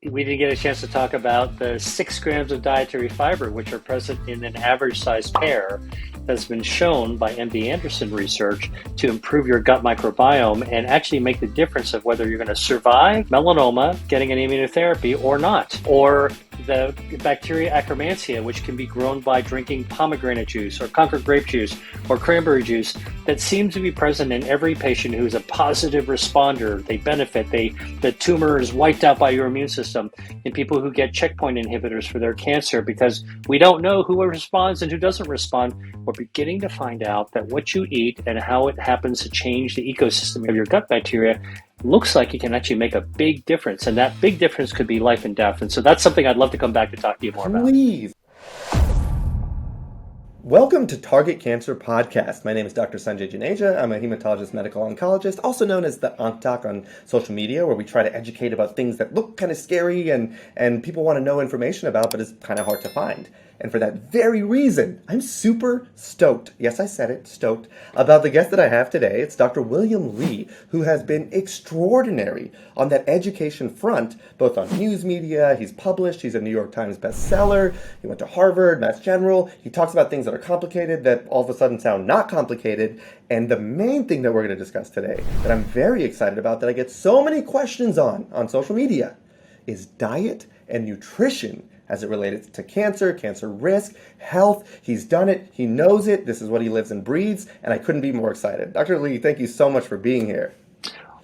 We didn't get a chance to talk about the 6 grams of dietary fiber, which are present in an average sized pear, that's been shown by MD Anderson research to improve your gut microbiome and actually make the difference of whether you're going to survive melanoma, getting an immunotherapy, or not. Or the bacteria Akkermansia, which can be grown by drinking pomegranate juice or Concord grape juice or cranberry juice, that seems to be present in every patient who's a positive responder. They benefit. The tumor is wiped out by your immune system in people who get checkpoint inhibitors for their cancer, because we don't know who responds and who doesn't respond. We're beginning to find out that what you eat and how it happens to change the ecosystem of your gut bacteria looks like it can actually make a big difference. And that big difference could be life and death. And so that's something I'd love to come back to talk to you more about. Please. Welcome to Target Cancer Podcast. My name is Dr. Sanjay. I'm a hematologist medical oncologist, also known as the Onc Doc on social media, where we try to educate about things that look kind of scary and people want to know information about, but it's kind of hard to find. And for that very reason, I'm super stoked, yes, I said it, stoked, about the guest that I have today. It's Dr. William Lee, who has been extraordinary on that education front, both on news media. He's published, he's a New York Times bestseller, he went to Harvard, Mass General. He talks about things that are complicated that all of a sudden sound not complicated. And the main thing that we're going to discuss today, that I'm very excited about, that I get so many questions on social media, is diet and nutrition as it related to cancer, cancer risk, health. He's done it. He knows it. This is what he lives and breathes. And I couldn't be more excited. Dr. Lee, thank you so much for being here.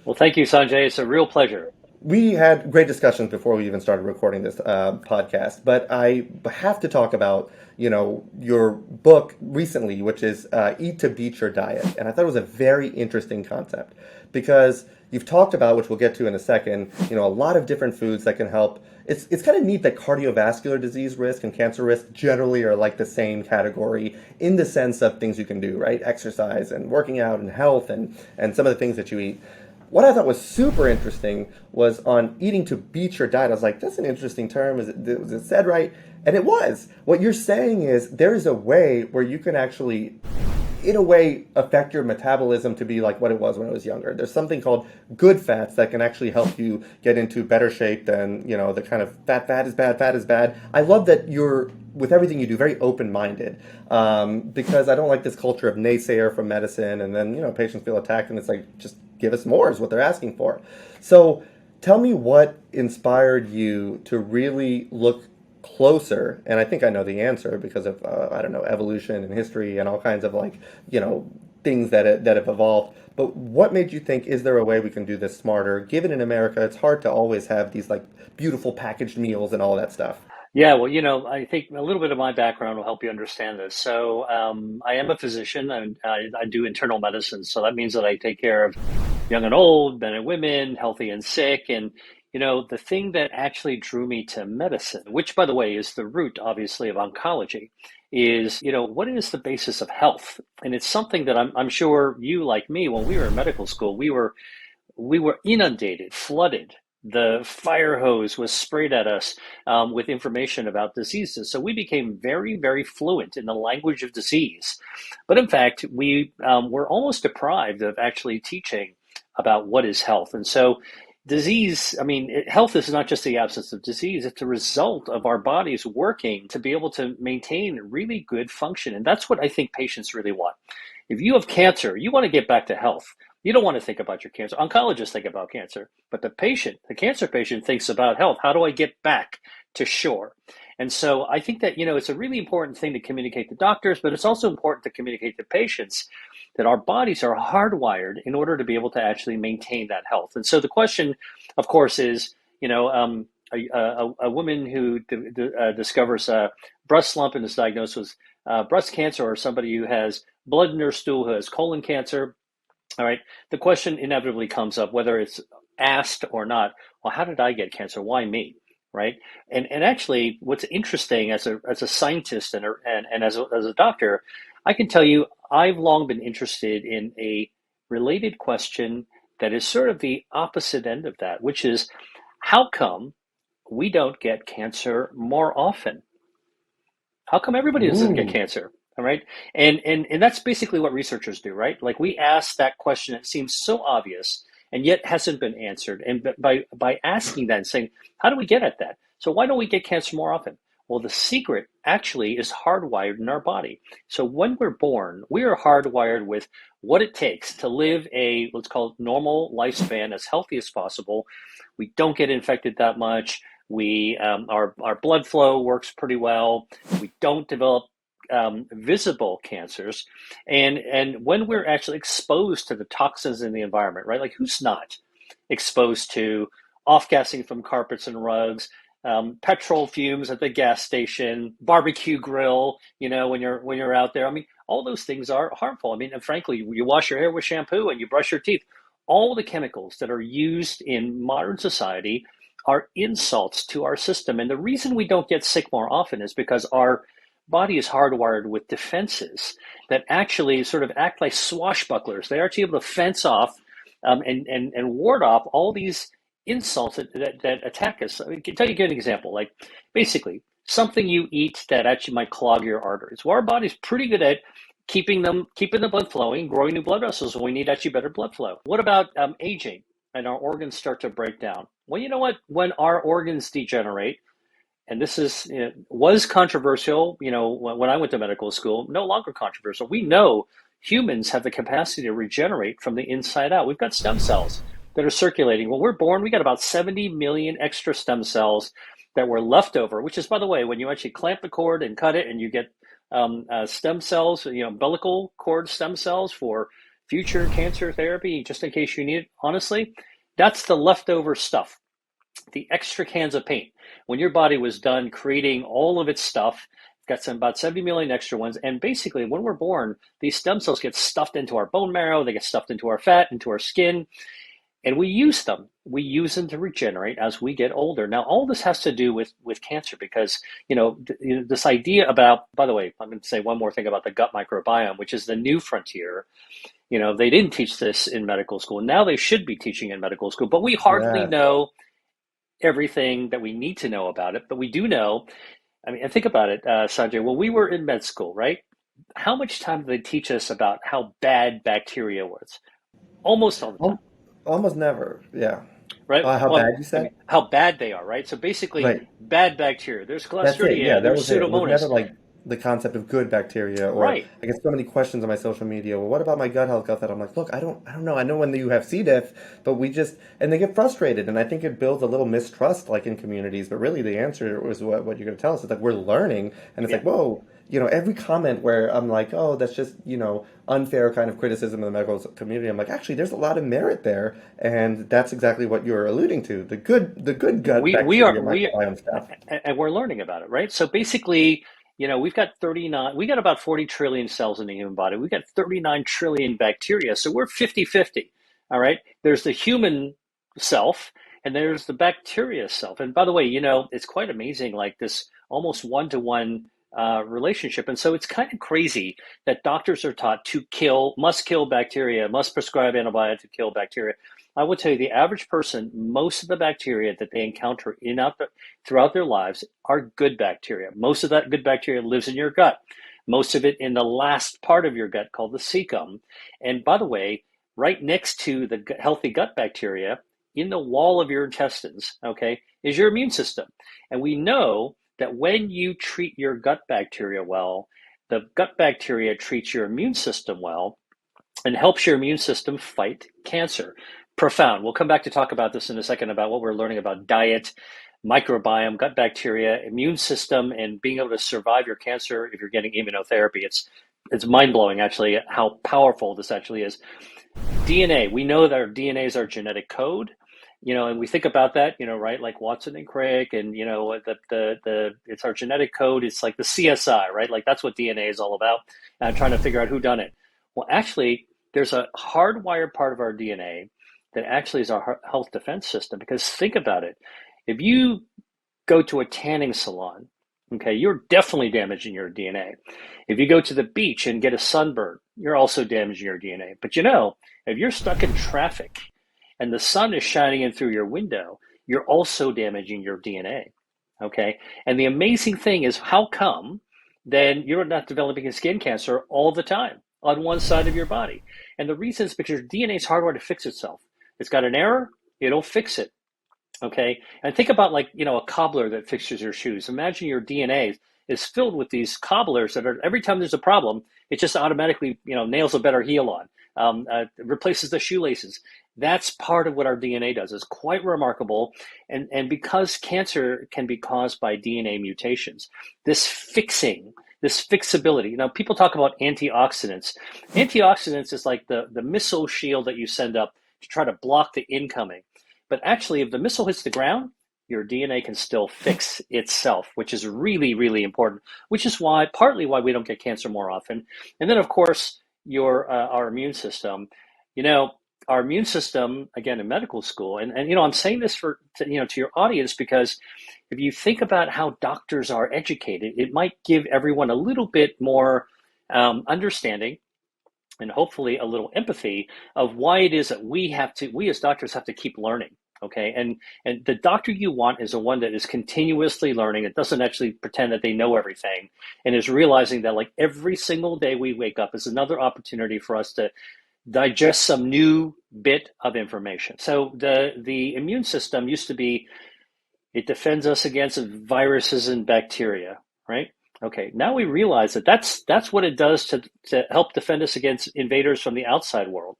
Well, thank you, Sanjay. It's a real pleasure. We had great discussions before we even started recording this podcast, but I have to talk about, your book recently, which is Eat to Beat Your Diet. And I thought it was a very interesting concept because you've talked about, which we'll get to in a second, a lot of different foods that can help. It's kind of neat that cardiovascular disease risk and cancer risk generally are like the same category in the sense of things you can do, right? Exercise and working out and health and some of the things that you eat. What I thought was super interesting was on eating to beat your diet. I was like, that's an interesting term. Was it said right? And it was. What you're saying is there is a way where you can actually, in a way, affect your metabolism to be like what it was when I was younger. There's something called good fats that can actually help you get into better shape than, the kind of fat is bad. I love that you're, with everything you do, very open-minded, because I don't like this culture of naysayer from medicine, and then, patients feel attacked, and it's like, just give us more is what they're asking for. So tell me what inspired you to really look closer, and I think I know the answer because of, evolution and history and all kinds of things that have evolved. But what made you think, is there a way we can do this smarter? Given in America, it's hard to always have these beautiful packaged meals and all that stuff. Yeah, well, I think a little bit of my background will help you understand this. So, I am a physician, and I do internal medicine. So that means that I take care of young and old, men and women, healthy and sick. And, the thing that actually drew me to medicine, which, by the way, is the root, obviously, of oncology, is, what is the basis of health? And it's something that I'm sure you, like me, when we were in medical school, we were inundated, flooded. The fire hose was sprayed at us with information about diseases. So we became very, very fluent in the language of disease. But in fact, we were almost deprived of actually teaching about what is health. And so health is not just the absence of disease, it's a result of our bodies working to be able to maintain really good function. And that's what I think patients really want. If you have cancer, you want to get back to health. You don't want to think about your cancer. Oncologists think about cancer, but the cancer patient thinks about health. How do I get back to shore? And so I think that, it's a really important thing to communicate to doctors, but it's also important to communicate to patients that our bodies are hardwired in order to be able to actually maintain that health. And so the question, of course, is, a woman who discovers a breast lump and is diagnosed with breast cancer, or somebody who has blood in their stool who has colon cancer. All right. The question inevitably comes up, whether it's asked or not. Well, how did I get cancer? Why me? Right. And actually, what's interesting as a scientist and as a doctor, I can tell you I've long been interested in a related question that is sort of the opposite end of that, which is, how come we don't get cancer more often? How come everybody doesn't get Ooh. cancer? All right. And that's basically what researchers do, right? Like, we ask that question. It seems so obvious. and yet hasn't been answered. And by asking that and saying, how do we get at that? So why don't we get cancer more often? Well, the secret actually is hardwired in our body. So when we're born, we are hardwired with what it takes to live a, let's call it, normal lifespan, as healthy as possible. We don't get infected that much. Our blood flow works pretty well. We don't develop visible cancers, and when we're actually exposed to the toxins in the environment, right? Like, who's not exposed to off-gassing from carpets and rugs, petrol fumes at the gas station, barbecue grill, when you're out there. I mean, all those things are harmful. I mean, and frankly, you wash your hair with shampoo and you brush your teeth. All the chemicals that are used in modern society are insults to our system. And the reason we don't get sick more often is because our body is hardwired with defenses that actually sort of act like swashbucklers. They're actually able to fence off and ward off all these insults that attack us. I can tell you, give an example. Like, basically, something you eat that actually might clog your arteries. Well, our body's pretty good at keeping the blood flowing, growing new blood vessels when we need actually better blood flow. What about aging and our organs start to break down? Well, you know what? When our organs degenerate, and this was controversial, when I went to medical school, no longer controversial. We know humans have the capacity to regenerate from the inside out. We've got stem cells that are circulating. When we're born, we got about 70 million extra stem cells that were left over, which is, by the way, when you actually clamp the cord and cut it and you get stem cells, umbilical cord stem cells for future cancer therapy, just in case you need it, honestly, that's the leftover stuff, the extra cans of paint. When your body was done creating all of its stuff, got about 70 million extra ones. And basically, when we're born, these stem cells get stuffed into our bone marrow, they get stuffed into our fat, into our skin, and we use them. We use them to regenerate as we get older. Now, all this has to do with cancer because, this idea about, by the way, I'm going to say one more thing about the gut microbiome, which is the new frontier. They didn't teach this in medical school. Now they should be teaching in medical school, but we hardly Yes. know everything that we need to know about it. But we do know, I mean, and think about it, Sanjay, when we were in med school, right? How much time did they teach us about how bad bacteria was? Almost all the time, Al- Almost never. Yeah. right? How Well, bad you I mean, said? how bad they are, right? So basically, Right. bad bacteria. There's That's it. Yeah, Clostridia, that there's was it. It was never Pseudomonas, like the concept of good bacteria, or right? I get so many questions on my social media. Well, what about my gut health, that I'm like, look, I don't know. I know when you have C. diff, but and they get frustrated, and I think it builds a little mistrust, like in communities. But really, the answer was what you're going to tell us is that we're learning, and it's Yeah. like, whoa, every comment where I'm like, oh, that's just unfair kind of criticism of the medical community. I'm like, actually, there's a lot of merit there, and that's exactly what you're alluding to, the good gut We are bacteria we microbiome stuff. and we're learning about it, right? So basically, we got about 40 trillion cells in the human body. We've got 39 trillion bacteria. So we're 50-50. All right. There's the human self and there's the bacteria self. And by the way, it's quite amazing, like this almost one-to-one relationship. And so it's kind of crazy that doctors are taught to must kill bacteria, must prescribe antibiotics to kill bacteria. I will tell you, the average person, most of the bacteria that they encounter throughout their lives are good bacteria. Most of that good bacteria lives in your gut. Most of it in the last part of your gut called the cecum. And by the way, right next to the healthy gut bacteria, in the wall of your intestines, okay, is your immune system. And we know that when you treat your gut bacteria well, the gut bacteria treats your immune system well and helps your immune system fight cancer. Profound. We'll come back to talk about this in a second about what we're learning about diet, microbiome, gut bacteria, immune system, and being able to survive your cancer if you're getting immunotherapy. It's mind blowing actually how powerful this actually is. DNA. We know that our DNA is our genetic code. And we think about that, right? Like Watson and Crick, and it's our genetic code. It's like the CSI, right? Like that's what DNA is all about. Trying to figure out who done it. Well, actually, there's a hardwired part of our DNA that actually is our health defense system. Because think about it, if you go to a tanning salon, okay, you're definitely damaging your DNA. If you go to the beach and get a sunburn, you're also damaging your DNA. But if you're stuck in traffic and the sun is shining in through your window, you're also damaging your DNA. Okay. And the amazing thing is, how come then you're not developing a skin cancer all the time on one side of your body? And the reason is because your DNA is hardwired to fix itself. It's got an error, it'll fix it. Okay. And think about like, a cobbler that fixes your shoes. Imagine your DNA is filled with these cobblers that are every time there's a problem, it just automatically, nails a better heel on, replaces the shoelaces. That's part of what our DNA does. It's quite remarkable. And because cancer can be caused by DNA mutations, this fixing, this fixability. Now, people talk about antioxidants. Antioxidants is like the missile shield that you send up to try to block the incoming. But actually, if the missile hits the ground, your DNA can still fix itself, which is really, really important, which is partly why we don't get cancer more often. And then, of course, our immune system. You know, our immune system, again, in medical school, and I'm saying this to your audience because if you think about how doctors are educated, it might give everyone a little bit more understanding and hopefully a little empathy of why it is that we as doctors have to keep learning. Okay. And the doctor you want is the one that is continuously learning. It doesn't actually pretend that they know everything and is realizing that like every single day we wake up is another opportunity for us to digest some new bit of information. So the immune system used to be, it defends us against viruses and bacteria, right? Okay, now we realize that that's what it does to help defend us against invaders from the outside world.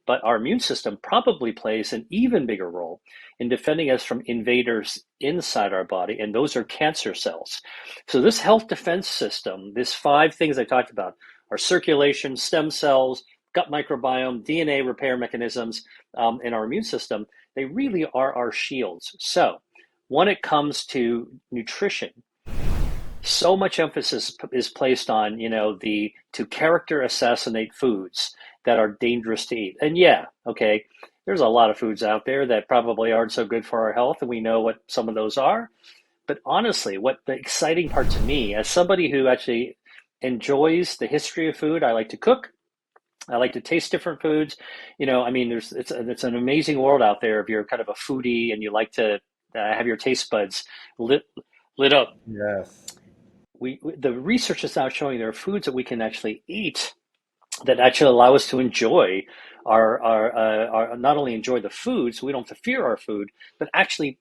But our immune system probably plays an even bigger role in defending us from invaders inside our body, and those are cancer cells. So this health defense system, these 5 things I talked about, are circulation, stem cells, gut microbiome, DNA repair mechanisms, and our immune system, they really are our shields. So when it comes to nutrition, so much emphasis is placed on, to character assassinate foods that are dangerous to eat. And yeah, okay, there's a lot of foods out there that probably aren't so good for our health, and we know what some of those are. But honestly, what the exciting part to me, as somebody who actually enjoys the history of food, I like to cook. I like to taste different foods. It's an amazing world out there if you're kind of a foodie and you like to have your taste buds lit up. Yes. The research is now showing there are foods that we can actually eat that actually allow us to enjoy our not only enjoy the food, so we don't have to fear our food, but actually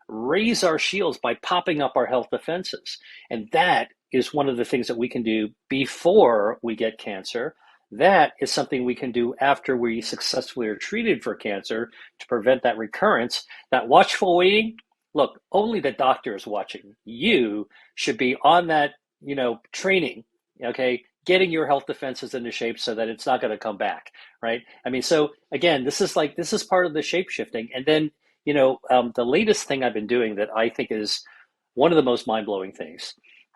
raise our shields by popping up our health defenses. And that is one of the things that we can do before we get cancer. That is something we can do after we successfully are treated for cancer to prevent that recurrence. That watchful waiting, look, only the doctor is watching. You should be on that, training, okay, getting your health defenses into shape so that it's not going to come back, right? So again, this is part of the shape shifting. And then, the latest thing I've been doing that I think is one of the most mind-blowing things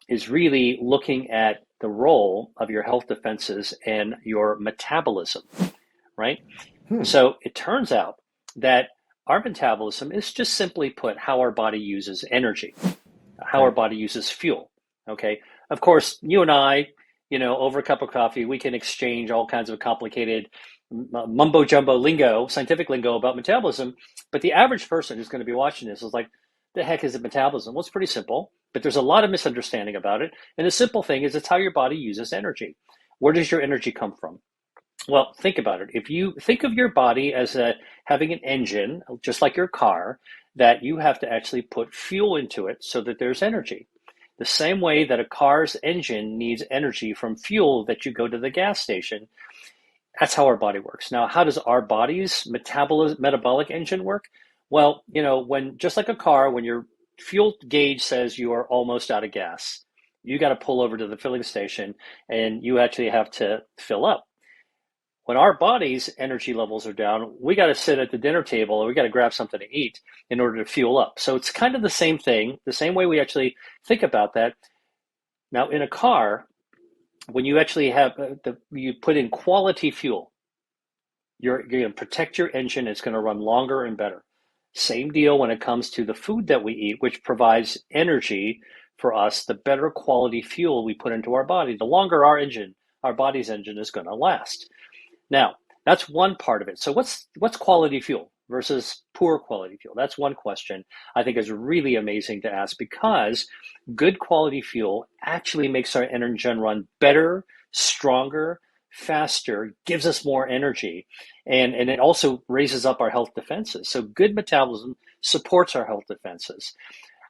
is really looking at the role of your health defenses and your metabolism, right? So it turns out that our metabolism is just simply put how our body uses energy, how our body uses fuel. Okay. Of course, you and I, over a cup of coffee, we can exchange all kinds of complicated mumbo jumbo lingo, scientific lingo about metabolism. But the average person who's going to be watching this is like, the heck is it metabolism? Well, it's pretty simple, but there's a lot of misunderstanding about it. And the simple thing is it's how your body uses energy. Where does your energy come from? Well, think about it. If you think of your body as having an engine, just like your car, that you have to actually put fuel into it so that there's energy. The same way that a car's engine needs energy from fuel that you go to the gas station, that's how our body works. Now, how does our body's metabolic engine work? Well, when just like a car, when your fuel gauge says you are almost out of gas, you got to pull over to the filling station and you actually have to fill up. When our body's energy levels are down, we got to sit at the dinner table or we got to grab something to eat in order to fuel up. So it's kind of the same thing, the same way we actually think about that. Now, in a car, when you actually have you put in quality fuel, you're going to protect your engine. It's going to run longer and better. Same deal when it comes to the food that we eat, which provides energy for us. The better quality fuel we put into our body, the longer our body's engine is going to last. Now, that's one part of it. So what's quality fuel versus poor quality fuel? That's one question I think is really amazing to ask, because good quality fuel actually makes our engine run better, stronger, faster, gives us more energy, and it also raises up our health defenses. So good metabolism supports our health defenses.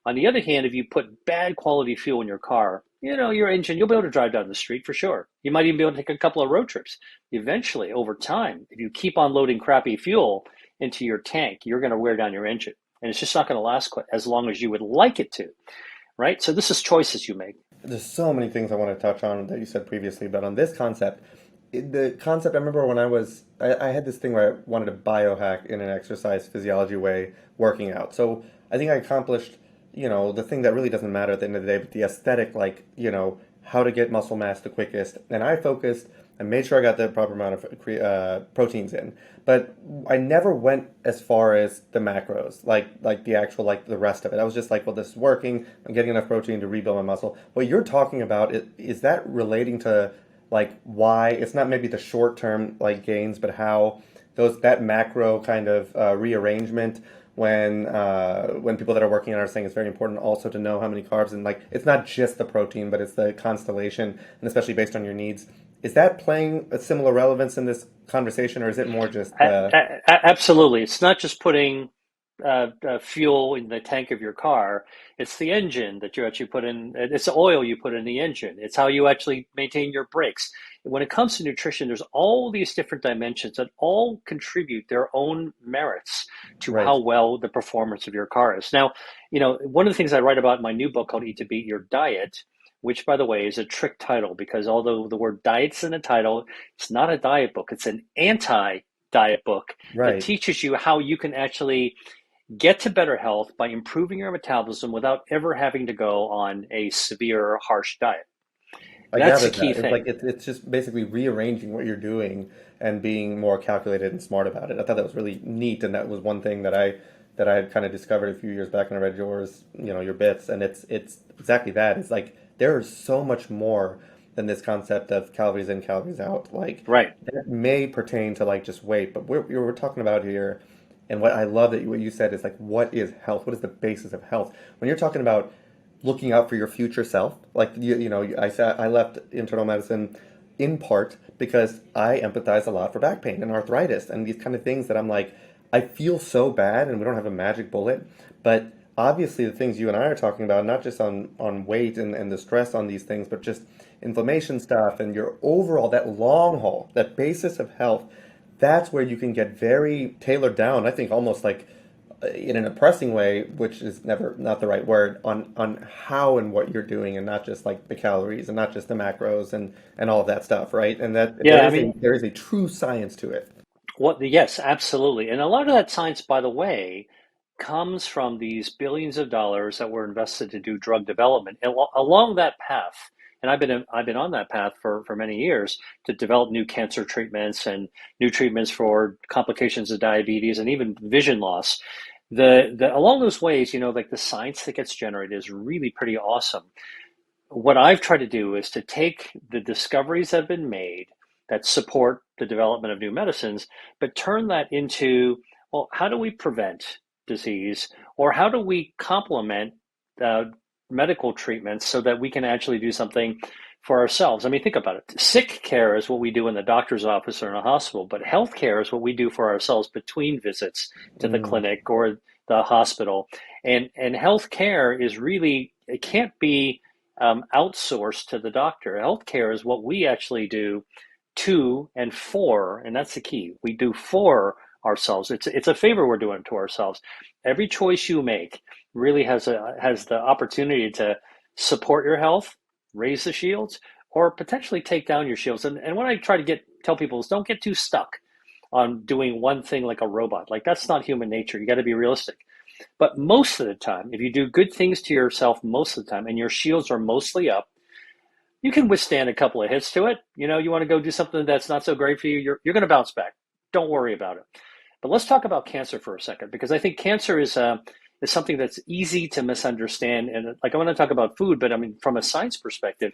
On the other hand, if you put bad quality fuel in your car, your engine, you'll be able to drive down the street for sure. You might even be able to take a couple of road trips. Eventually, over time, if you keep on loading crappy fuel into your tank, you're going to wear down your engine. And it's just not going to last quite as long as you would like it to, right? So this is choices you make. There's so many things I want to touch on that you said previously, but on this concept, the concept, I remember when I had this thing where I wanted to biohack in an exercise physiology way, working out. So I think I accomplished, the thing that really doesn't matter at the end of the day, but the aesthetic, like, how to get muscle mass the quickest. And I focused and made sure I got the proper amount of proteins in. But I never went as far as the macros, like the actual, like the rest of it. I was just like, well, this is working. I'm getting enough protein to rebuild my muscle. What you're talking about, is that relating to like why it's not maybe the short term like gains, but how that macro kind of rearrangement when people that are working on it are saying it's very important also to know how many carbs, and like it's not just the protein, but it's the constellation, and especially based on your needs. Is that playing a similar relevance in this conversation, or is it more just Absolutely. It's not just putting fuel in the tank of your car. It's the engine that you actually put in. It's the oil you put in the engine. It's how you actually maintain your brakes. When it comes to nutrition, there's all these different dimensions that all contribute their own merits to right? how well the performance of your car is. Now, one of the things I write about in my new book called Eat to Beat Your Diet, which, by the way, is a trick title because although the word diet's in the title, it's not a diet book. It's an anti-diet book that Right. teaches you how you can actually get to better health by improving your metabolism without ever having to go on a severe, harsh diet. I That's the gathered key that. It's like thing. it's just basically rearranging what you're doing and being more calculated and smart about it. I thought that was really neat, and that was one thing that I had kind of discovered a few years back when I read your bits, and it's exactly that. It's like there is so much more than this concept of calories in, calories out. Like Right. that may pertain to like just weight, but we're talking about here, and what I love that what you said is like, what is health? What is the basis of health? When you're talking about looking out for your future self. Like I left internal medicine in part because I empathize a lot for back pain and arthritis and these kind of things that I'm like, I feel so bad, and we don't have a magic bullet, but obviously the things you and I are talking about, not just on weight and the stress on these things, but just inflammation stuff and your overall that long haul, that basis of health, that's where you can get very tailored down. I think almost like in an oppressing way, which is never not the right word, on how and what you're doing, and not just like the calories and not just the macros and all of that stuff, right? And that Yeah, I mean, there is a true science to it. yes, absolutely. And a lot of that science, by the way, comes from these billions of dollars that were invested to do drug development. And along that path, and I've been on that path for many years to develop new cancer treatments and new treatments for complications of diabetes and even vision loss. The along those ways, like the science that gets generated is really pretty awesome. What I've tried to do is to take the discoveries that have been made that support the development of new medicines, but turn that into, well, how do we prevent disease, or how do we complement medical treatments so that we can actually do something for ourselves? I mean, think about it. Sick care is what we do in the doctor's office or in a hospital, but health care is what we do for ourselves between visits to the Mm, clinic or the hospital. And health care is really, it can't be outsourced to the doctor. Healthcare is what we actually do to and for, and that's the key. We do for ourselves. It's a favor we're doing to ourselves. Every choice you make really has the opportunity to support your health, raise the shields, or potentially take down your shields. And what I try to tell people is don't get too stuck on doing one thing like a robot. Like that's not human nature. You got to be realistic. But most of the time, if you do good things to yourself most of the time and your shields are mostly up, you can withstand a couple of hits to it. You want to go do something that's not so great for you, you're going to bounce back. Don't worry about it. But let's talk about cancer for a second, because I think cancer is something that's easy to misunderstand. And like I want to talk about food, but I mean, from a science perspective,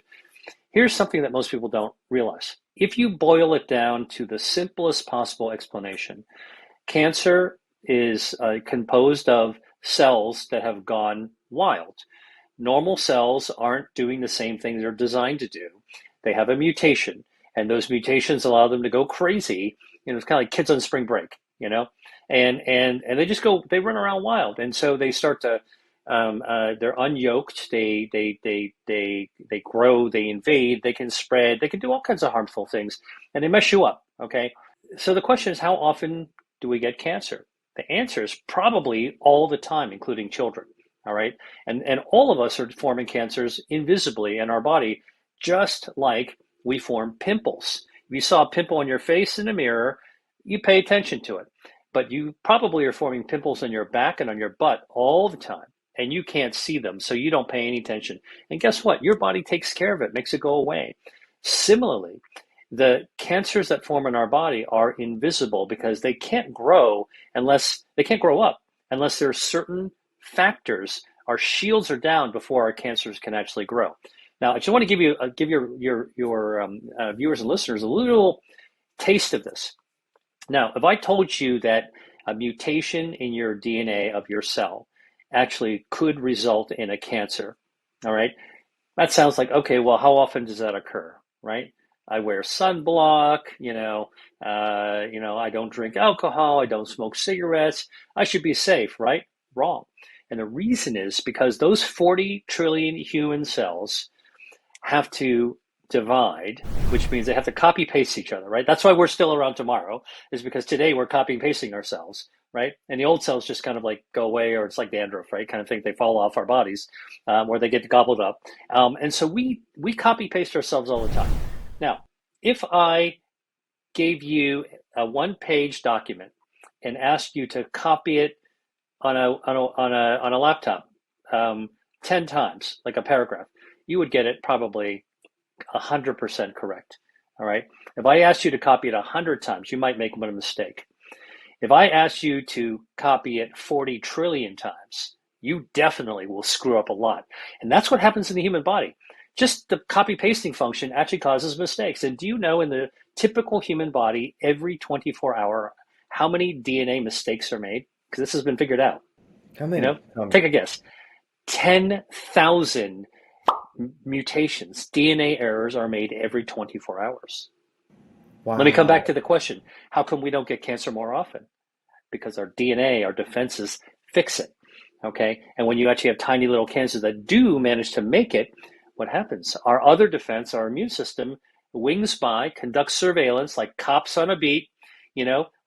here's something that most people don't realize. If you boil it down to the simplest possible explanation, cancer is composed of cells that have gone wild. Normal cells aren't doing the same thing they're designed to do. They have a mutation. and those mutations allow them to go crazy. It's kind of like kids on spring break. And they just they run around wild, and so they start to they're unyoked. They grow. They invade. They can spread. They can do all kinds of harmful things, and they mess you up. Okay, so the question is, how often do we get cancer? The answer is probably all the time, including children. All right, and all of us are forming cancers invisibly in our body, just like we form pimples. If you saw a pimple on your face in a mirror, you pay attention to it. But you probably are forming pimples on your back and on your butt all the time, and you can't see them, so you don't pay any attention. And guess what? Your body takes care of it, makes it go away. Similarly, the cancers that form in our body are invisible because they can't grow up unless there are certain factors. Our shields are down before our cancers can actually grow. Now, I just want to give your viewers and listeners a little taste of this. Now, if I told you that a mutation in your DNA of your cell actually could result in a cancer, all right, that sounds like, okay, well, how often does that occur, right? I wear sunblock, I don't drink alcohol, I don't smoke cigarettes, I should be safe, right? Wrong. And the reason is because those 40 trillion human cells have to divide, which means they have to copy paste each other, right? That's why we're still around tomorrow, is because today we're copy and pasting ourselves, right? And the old cells just kind of like go away, or it's like dandruff, right? Kind of thing. They fall off our bodies, or they get gobbled up. And so we copy paste ourselves all the time. Now, if I gave you a one-page document and asked you to copy it on a laptop 10 times, like a paragraph, you would get it probably 100% correct. All right. If I asked you to copy it 100 times, you might make one mistake. If I asked you to copy it 40 trillion times, you definitely will screw up a lot. And that's what happens in the human body. Just the copy pasting function actually causes mistakes. And do you know, in the typical human body, every 24 hour, how many DNA mistakes are made? Because this has been figured out. How many? Take a guess. 10,000 mutations, DNA errors are made every 24 hours. Let me come back Wow. to the question. How come we don't get cancer more often? Because our DNA, our defenses fix it. Okay. And when you actually have tiny little cancers that do manage to make it, what happens? Our other defense, our immune system, wings by, conducts surveillance like cops on a beat,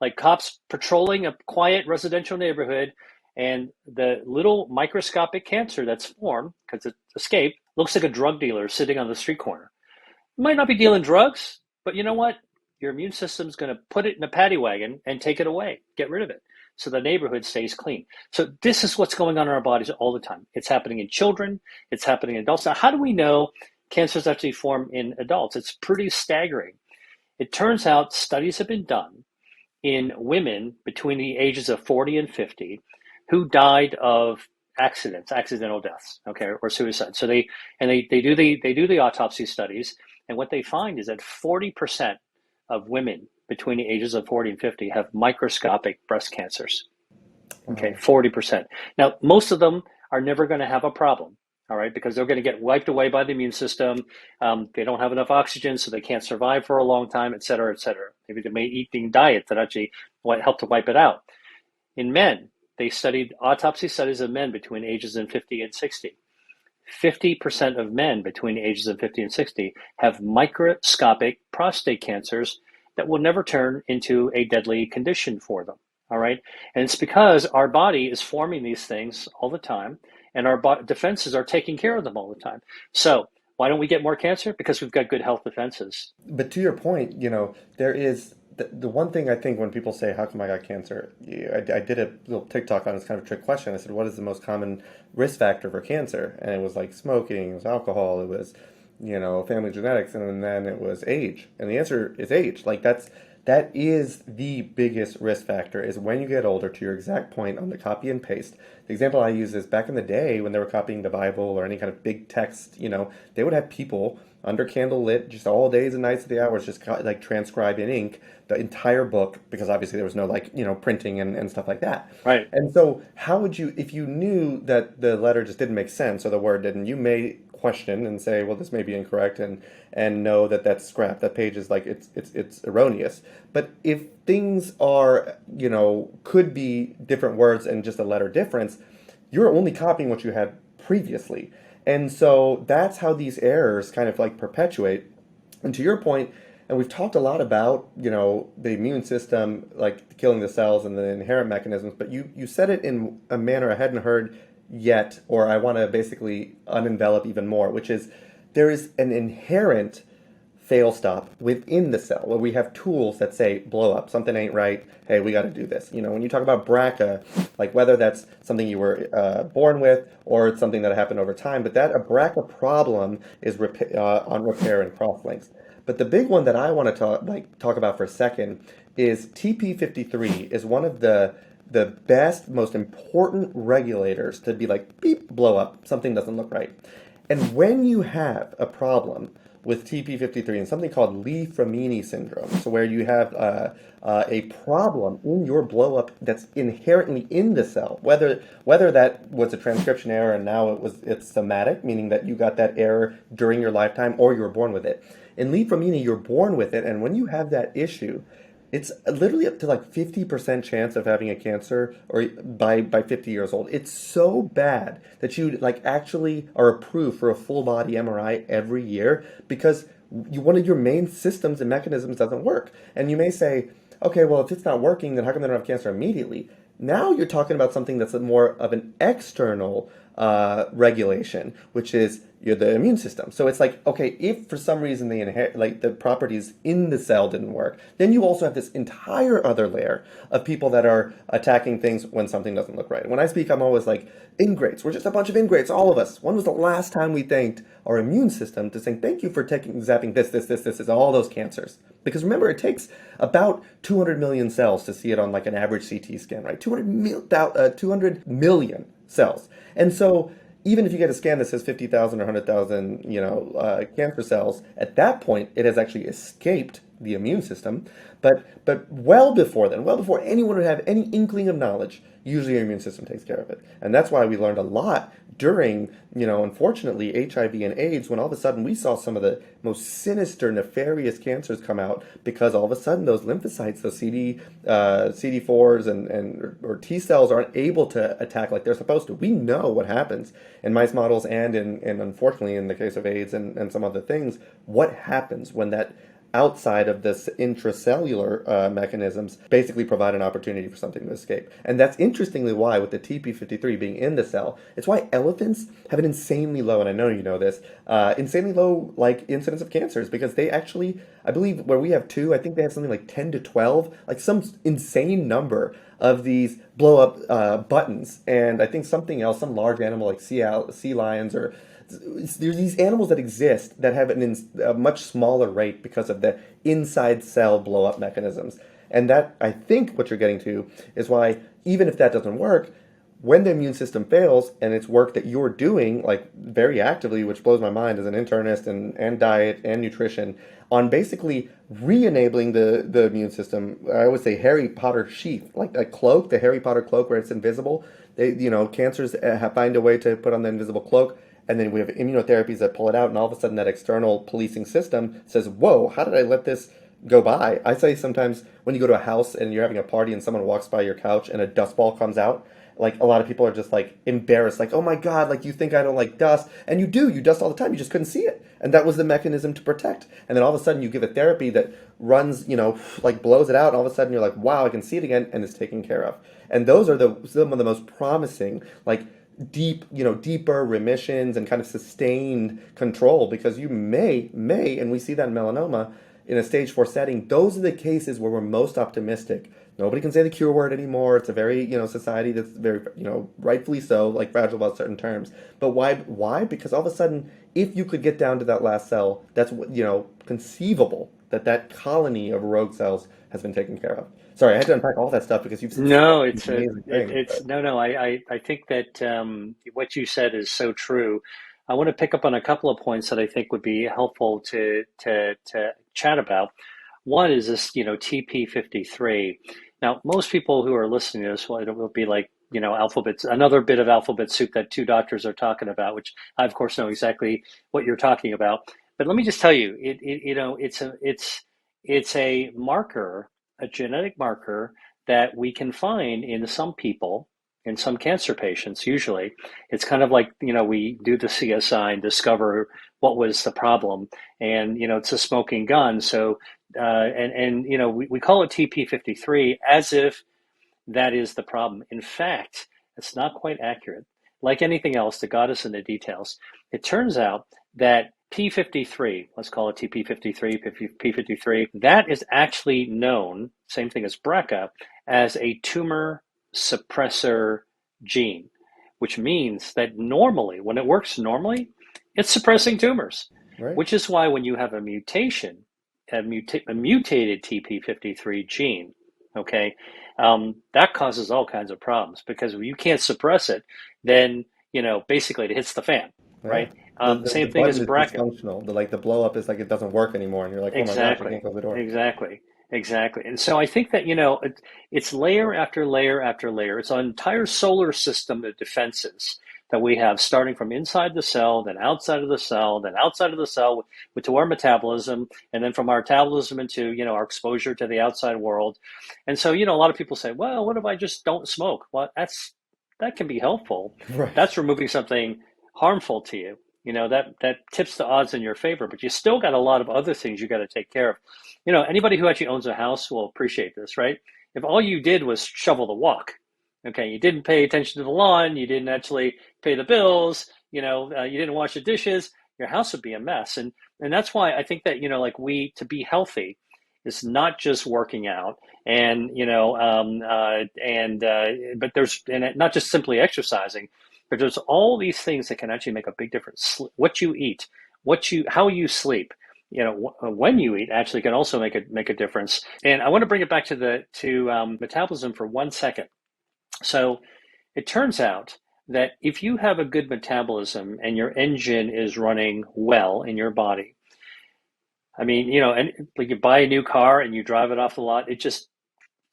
like cops patrolling a quiet residential neighborhood. And the little microscopic cancer that's formed because it escaped looks like a drug dealer sitting on the street corner. You might not be dealing drugs, but you know what? Your immune system's going to put it in a paddy wagon and take it away, get rid of it, so the neighborhood stays clean. So this is what's going on in our bodies all the time. It's happening in children. It's happening in adults. Now, how do we know cancers actually form in adults? It's pretty staggering. It turns out studies have been done in women between the ages of 40 and 50 who died of accidental deaths, okay, or suicide. So they do the autopsy studies, and what they find is that 40% of women between the ages of 40 and 50 have microscopic breast cancers. Okay, Wow. 40%. Now, most of them are never going to have a problem, all right, because they're going to get wiped away by the immune system. They don't have enough oxygen, so they can't survive for a long time, et cetera, et cetera. Maybe they may eat a diet that actually help to wipe it out. In men, they studied autopsy studies of men between ages of 50 and 60. 50% of men between the ages of 50 and 60 have microscopic prostate cancers that will never turn into a deadly condition for them. All right. And it's because our body is forming these things all the time, and our defenses are taking care of them all the time. So why don't we get more cancer? Because we've got good health defenses. But to your point, there is the one thing I think when people say, "How come I got cancer?" I did a little TikTok on this kind of trick question. I said, "What is the most common risk factor for cancer?" And it was like smoking, it was alcohol, it was, family genetics, and then it was age. And the answer is age. Like that is the biggest risk factor, is when you get older, to your exact point on the copy and paste. The example I use is back in the day when they were copying the Bible or any kind of big text, they would have people under candle lit, just all days and nights of the hours, just like transcribe in ink the entire book, because obviously there was no printing and stuff like that. Right. And so how would you, if you knew that the letter just didn't make sense or the word didn't, you may question and say, well, this may be incorrect, and know that that's scrap. That page is like it's erroneous. But if things are, could be different words and just a letter difference, you're only copying what you had previously. And so that's how these errors kind of like perpetuate. And to your point, and we've talked a lot about, the immune system, like killing the cells and the inherent mechanisms, but you said it in a manner I hadn't heard yet, or I want to basically unenvelop even more, which is there is an inherent fail stop within the cell where we have tools that say blow up, something ain't right, hey, we got to do this. When you talk about BRCA, like whether that's something you were born with or it's something that happened over time, but that a BRCA problem is on repair and crosslinks. But the big one that I want to talk about for a second is TP53 is one of the best, most important regulators to be like beep, blow up, something doesn't look right. And when you have a problem with TP53 and something called Lee-Fraumeni syndrome, so where you have a problem in your blow up that's inherently in the cell, whether that was a transcription error and now it's somatic, meaning that you got that error during your lifetime or you were born with it. In Lee-Fraumeni, you're born with it, and when you have that issue, it's literally up to like 50% chance of having a cancer or by 50 years old. It's so bad that you like actually are approved for a full body MRI every year because one of your main systems and mechanisms doesn't work. And you may say, okay, well, if it's not working, then how come they don't have cancer immediately? Now you're talking about something that's more of an external regulation, which is the immune system. So it's like, okay, if for some reason they inherit, like the properties in the cell didn't work, then you also have this entire other layer of people that are attacking things when something doesn't look right. When I speak, I'm always like, ingrates. We're just a bunch of ingrates, all of us. When was the last time we thanked our immune system to saying, thank you for zapping this, all those cancers? Because remember, it takes about 200 million cells to see it on like an average CT scan, right? 200 million cells. And so even if you get a scan that says 50,000 or 100,000, cancer cells, at that point, it has actually escaped the immune system. But well before then, well before anyone would have any inkling of knowledge, usually your immune system takes care of it. And that's why we learned a lot during, unfortunately, HIV and AIDS, when all of a sudden we saw some of the most sinister, nefarious cancers come out because all of a sudden those lymphocytes, those CD4s or T cells aren't able to attack like they're supposed to. We know what happens in mice models and unfortunately in the case of AIDS and some other things, what happens when that outside of this intracellular mechanisms basically provide an opportunity for something to escape. And that's interestingly why with the TP53 being in the cell, it's why elephants have an insanely low, and I know you know this, insanely low like incidence of cancers because they actually, I believe where we have two, I think they have something like 10 to 12, like some insane number of these blow up buttons. And I think something else, some large animal like sea lions or there's these animals that exist that have a much smaller rate because of the inside cell blow up mechanisms. And that, I think, what you're getting to is why, even if that doesn't work, when the immune system fails and it's work that you're doing, like very actively, which blows my mind as an internist and diet and nutrition, on basically re-enabling the immune system, I would say Harry Potter sheath, like a cloak, the Harry Potter cloak where it's invisible. Cancers find a way to put on the invisible cloak. And then we have immunotherapies that pull it out, and all of a sudden that external policing system says, whoa, how did I let this go by? I say sometimes when you go to a house and you're having a party and someone walks by your couch and a dust ball comes out, like a lot of people are just like embarrassed, like, oh my God, like you think I don't like dust. And you do, you dust all the time, you just couldn't see it. And that was the mechanism to protect. And then all of a sudden you give a therapy that runs, like blows it out, and all of a sudden you're like, wow, I can see it again, and it's taken care of. And those are some of the most promising, like, deeper remissions and kind of sustained control because you may, and we see that in melanoma in a stage 4 setting, those are the cases where we're most optimistic. Nobody can say the cure word anymore. It's a very, society that's very, rightfully so, like fragile about certain terms. But why? Why? Because all of a sudden, if you could get down to that last cell, that's, conceivable that colony of rogue cells has been taken care of. Sorry, I had to unpack all that stuff because you've said so No, many it's a amazing it, things. it's no no. I think that what you said is so true. I want to pick up on a couple of points that I think would be helpful to chat about. One is this, TP53. Now, most people who are listening to this will be like, alphabets, another bit of alphabet soup that two doctors are talking about, which I of course know exactly what you're talking about. But let me just tell you, it's a marker, a genetic marker that we can find in some people, in some cancer patients. Usually, it's kind of like we do the CSI and discover what was the problem, and it's a smoking gun. So we call it TP53 as if that is the problem. In fact, it's not quite accurate. Like anything else, the God is in the details. It turns out that P53, let's call it TP53, P53, that is actually known, same thing as BRCA, as a tumor suppressor gene, which means that normally, when it works normally, it's suppressing tumors, Right. which is why when you have a mutation, a mutated TP53 gene, okay, that causes all kinds of problems because if you can't suppress it, then basically it hits the fan, Yeah. right? The Same thing as button is BRCA. dysfunctional. The blow up is like it doesn't work anymore, and you're like, oh my gosh, I Exactly, can't close the door. exactly, exactly. And so I think that it's layer after layer after layer. It's an entire solar system of defenses that we have, starting from inside the cell, then outside of the cell, then outside of the cell, to our metabolism, and then from our metabolism into our exposure to the outside world. And so a lot of people say, well, what if I just don't smoke? Well, that can be helpful. Right. That's removing something harmful to you. That tips the odds in your favor, but you still got a lot of other things you got to take care of. Anybody who actually owns a house will appreciate this, right? If all you did was shovel the walk, okay, you didn't pay attention to the lawn, you didn't actually pay the bills, you didn't wash the dishes, your house would be a mess. And that's why I think that to be healthy is not just working out and but there's and not just simply exercising, but there's all these things that can actually make a big difference. What you eat, how you sleep, when you eat actually can also make a difference. And I want to bring it back to metabolism for 1 second. So it turns out that if you have a good metabolism and your engine is running well in your body, I mean, and like you buy a new car and you drive it off the lot, it just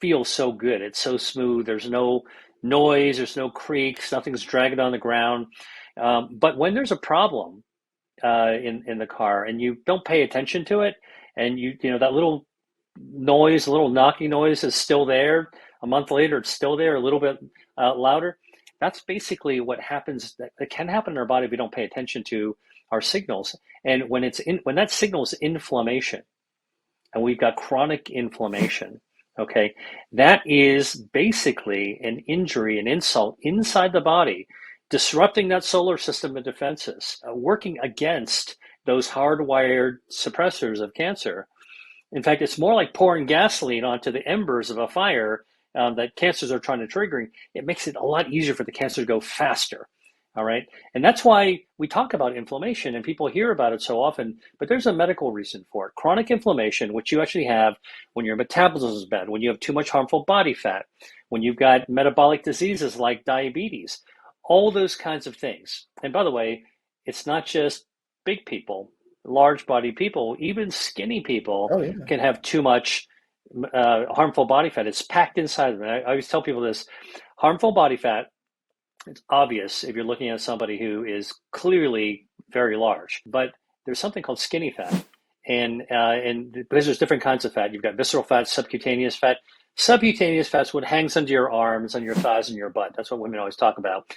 feels so good. It's so smooth. There's no noise, there's no creaks, nothing's dragging on the ground. But when there's a problem in the car and you don't pay attention to it, and that little noise, a little knocking noise is still there. A month later, it's still there, a little bit louder. That's basically what happens. That can happen in our body if we don't pay attention to our signals. And when that signals inflammation, and we've got chronic inflammation, okay, that is basically an injury, an insult inside the body, disrupting that solar system of defenses, working against those hardwired suppressors of cancer. In fact, it's more like pouring gasoline onto the embers of a fire that cancers are trying to trigger. It makes it a lot easier for the cancer to go faster. All right. And that's why we talk about inflammation and people hear about it so often, but there's a medical reason for it. Chronic inflammation, which you actually have when your metabolism is bad, when you have too much harmful body fat, when you've got metabolic diseases like diabetes, all those kinds of things. And by the way, it's not just big people, large body people, even skinny people Oh yeah. can have too much harmful body fat. It's packed inside of them. I always tell people this: harmful body fat, it's obvious if you're looking at somebody who is clearly very large, but there's something called skinny fat. And because there's different kinds of fat, you've got visceral fat, subcutaneous fat. Subcutaneous fat's what hangs under your arms, on your thighs, and your butt. That's what women always talk about.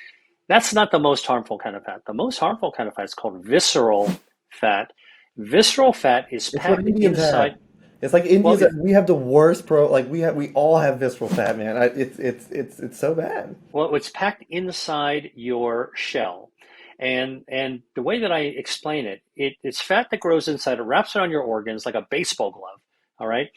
That's not the most harmful kind of fat. The most harmful kind of fat is called visceral fat. Visceral fat is It's what packed Indians have. inside. It's like Well, Indians. We have the worst like we all have visceral fat, man. It's so bad. well, it's packed inside your shell. And the way that I explain it's fat that grows inside. It wraps around your organs like a baseball glove. All right.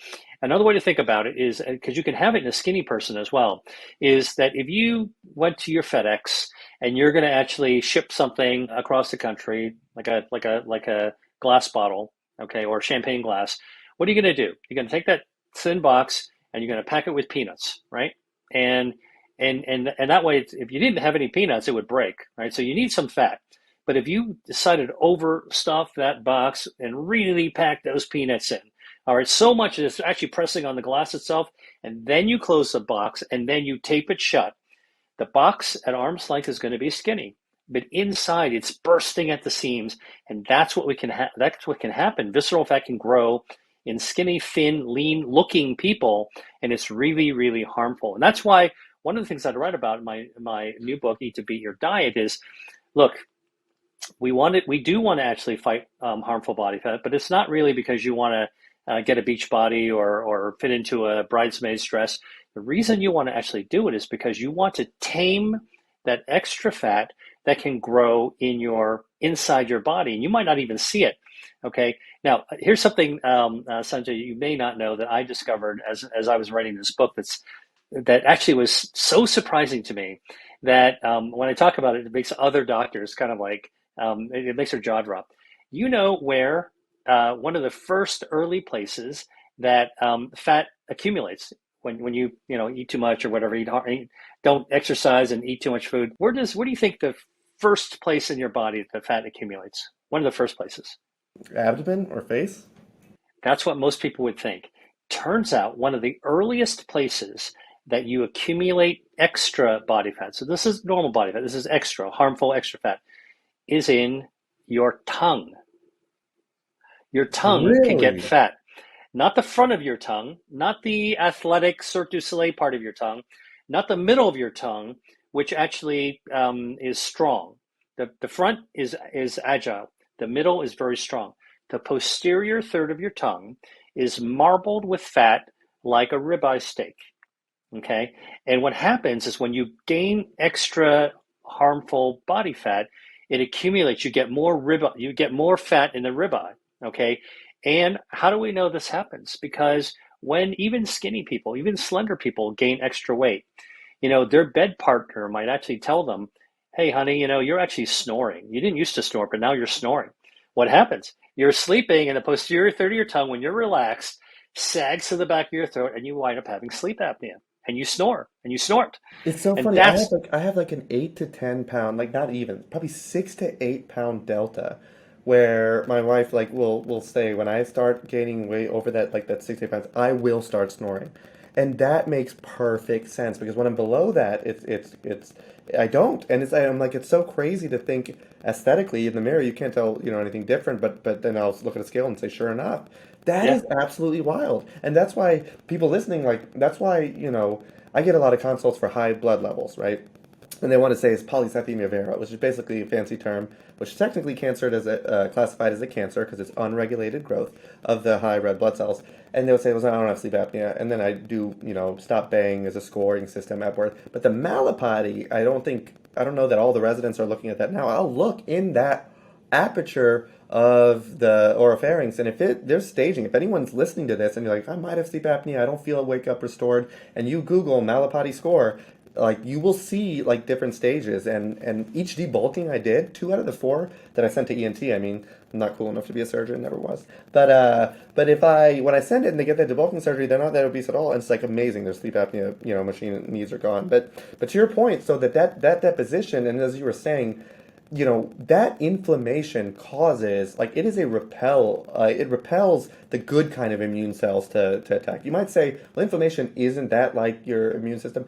Another way to think about it is, because you can have it in a skinny person as well, is that if you went to your FedEx and you're going to actually ship something across the country, like a glass bottle, okay, or champagne glass, what are you going to do? You're going to take that thin box and you're going to pack it with peanuts, right? And and that way, if you didn't have any peanuts, it would break, right? So you need some fat. But if you decided to overstuff that box and really pack those peanuts in, all right, so much that it's actually pressing on the glass itself, and then you close the box and then you tape it shut, The box at arm's length is going to be skinny, but inside it's bursting at the seams, and that's what can happen. Visceral fat can grow in skinny, thin, lean-looking people, and it's really, really harmful. And that's why one of the things I write about in my new book, Eat to Beat Your Diet, is look, we do want to actually fight harmful body fat, but it's not really because you want to get a beach body or fit into a bridesmaid's dress. The reason you want to actually do it is because you want to tame that extra fat that can grow inside your body, and you might not even see it. Okay. Now, here's something, Sanjay, you may not know that I discovered as I was writing this book that actually was so surprising to me that when I talk about it, it makes other doctors kind of like it makes their jaw drop. You know where one of the first early places that fat accumulates when you eat too much or whatever, don't exercise and eat too much food. Where do you think the first place in your body that fat accumulates? One of the first places. Abdomen or face? That's what most people would think. Turns out one of the earliest places that you accumulate extra body fat, so this is normal body fat, this is extra, harmful extra fat, is in your tongue. Your tongue can get Really? fat. Not the front of your tongue, not the athletic Cirque du Soleil part of your tongue, not the middle of your tongue, which actually is strong. The front is agile. The middle is very strong. The posterior third of your tongue is marbled with fat like a ribeye steak. Okay? And what happens is when you gain extra harmful body fat, it accumulates. You get more fat in the ribeye. Okay? And how do we know this happens? Because when even skinny people, even slender people gain extra weight, their bed partner might actually tell them, hey, honey, you're actually snoring. You didn't used to snore, but now you're snoring. What happens? You're sleeping, and the posterior third of your tongue, when you're relaxed, sags to the back of your throat, and you wind up having sleep apnea. And you snore, and you snort. It's so And funny. that's, I have like an 8 to 10 pound, like not even, probably 6 to 8 pound delta, where my wife like will say when I start gaining weight over that 6 to 8 pounds, I will start snoring, and that makes perfect sense because when I'm below that, it's I don't, and I'm like it's so crazy to think aesthetically in the mirror you can't tell anything different, but then I'll look at a scale and say sure enough, that yeah, is absolutely wild, and that's why people listening like that's why I get a lot of consults for high blood levels, right? And they want to say it's polycythemia vera, which is basically a fancy term, which is technically classified as a cancer because it's unregulated growth of the high red blood cells. And they'll say, well, I don't have sleep apnea. And then I do, stop baying as a scoring system at birth. But the Malapati, I don't know that all the residents are looking at that now. I'll look in that aperture of the oropharynx, and there's staging. If anyone's listening to this and you're like, I might have sleep apnea, I don't feel a wake up restored, and you Google Malapati score, like you will see like different stages, and each debulking I did, 2 out of the 4 that I sent to ENT. I mean, I'm not cool enough to be a surgeon, never was. But if when I send it and they get that debulking surgery, they're not that obese at all, and it's like amazing. Their sleep apnea, machine needs are gone. But to your point, so that deposition, and as you were saying, that inflammation causes, like, it is it repels the good kind of immune cells to attack. You might say, well, inflammation isn't that like your immune system?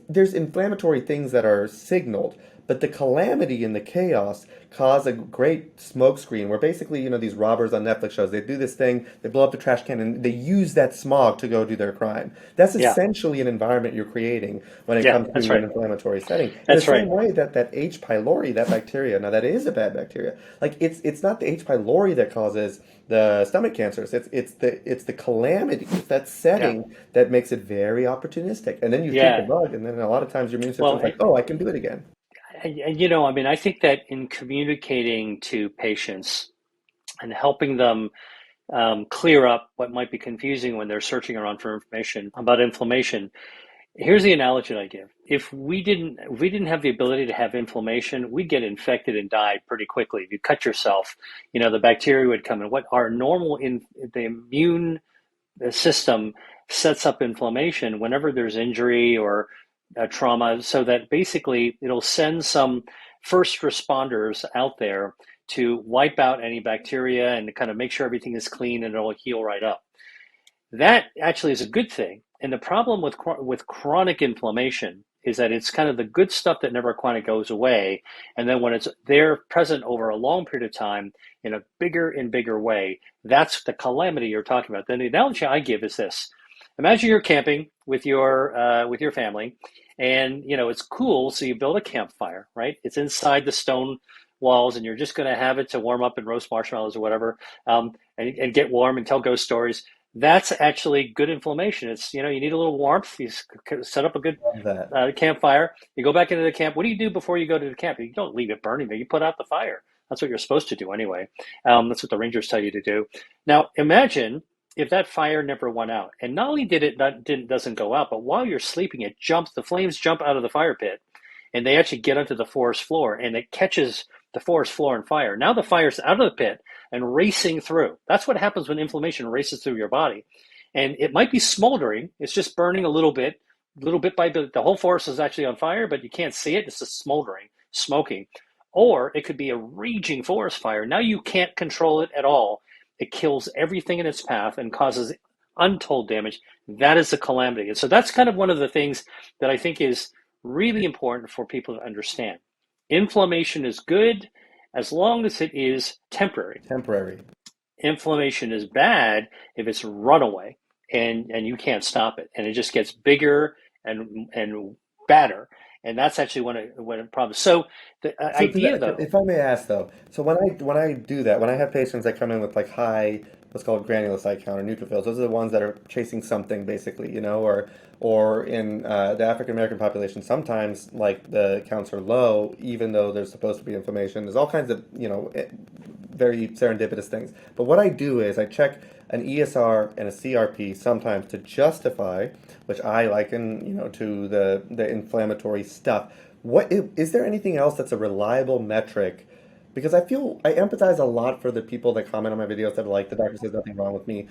There's inflammatory things that are signaled, but the calamity and the chaos cause a great smokescreen where basically, these robbers on Netflix shows, they do this thing, they blow up the trash can, and they use that smog to go do their crime. That's yeah, essentially an environment you're creating when it yeah, comes that's to an right. inflammatory setting. In the That's same right. way that H. pylori, that bacteria, now that is a bad bacteria. Like it's not the H. pylori that causes the stomach cancers. It's the calamity. It's that Yeah, setting that makes it very opportunistic. And then you treat the yeah. bug, and then a lot of times your immune Well, system's like, oh, I can do it again. I mean, I think that in communicating to patients and helping them clear up what might be confusing when they're searching around for information about inflammation. Here's the analogy that I give. If we didn't have the ability to have inflammation, we'd get infected and die pretty quickly. If you cut yourself, the bacteria would come in. What our normal in the immune system sets up inflammation whenever there's injury or trauma, so that basically it'll send some first responders out there to wipe out any bacteria and to kind of make sure everything is clean and it'll heal right up. That actually is a good thing. And the problem with chronic inflammation is that it's kind of the good stuff that never quite goes away. And then when it's there present over a long period of time in a bigger and bigger way, that's the calamity you're talking about. Then the analogy I give is this. Imagine you're camping with your family, and it's cool. So you build a campfire, right? It's inside the stone walls, and you're just going to have it to warm up and roast marshmallows or whatever, and get warm and tell ghost stories. That's actually good inflammation. It's you need a little warmth. You set up a good Love that. campfire. You go back into the camp. What do you do before you go to the camp? You don't leave it burning there. You put out the fire. That's what you're supposed to do anyway. That's what the rangers tell you to do. Now imagine if that fire never went out, and not only did it not didn't doesn't go out, but while you're sleeping, it jumps. The flames jump out of the fire pit, and they actually get onto the forest floor, and it catches the forest floor on fire. Now the fire's out of the pit and racing through. That's what happens when inflammation races through your body. And it might be smoldering. It's just burning a little bit by bit. The whole forest is actually on fire, but you can't see it. It's just smoldering, smoking. Or it could be a raging forest fire. Now you can't control it at all. It kills everything in its path and causes untold damage. That is a calamity. And so that's kind of one of the things that I think is really important for people to understand. Inflammation is good as long as it is temporary. Temporary. Inflammation is bad if it's runaway and you can't stop it, and it just gets bigger and badder. And that's actually when it problems. So the So idea, though, if I may ask though, so when I do that, when I have patients that come in with like high, what's called granulocyte count or neutrophils, those are the ones that are chasing something basically, or in the African American population, sometimes like the counts are low, even though there's supposed to be inflammation. There's all kinds of very serendipitous things. But what I do is I check an ESR and a CRP sometimes to justify, which I liken, to the inflammatory stuff. What is there anything else that's a reliable metric? Because I empathize a lot for the people that comment on my videos that are like, the doctor says nothing wrong with me.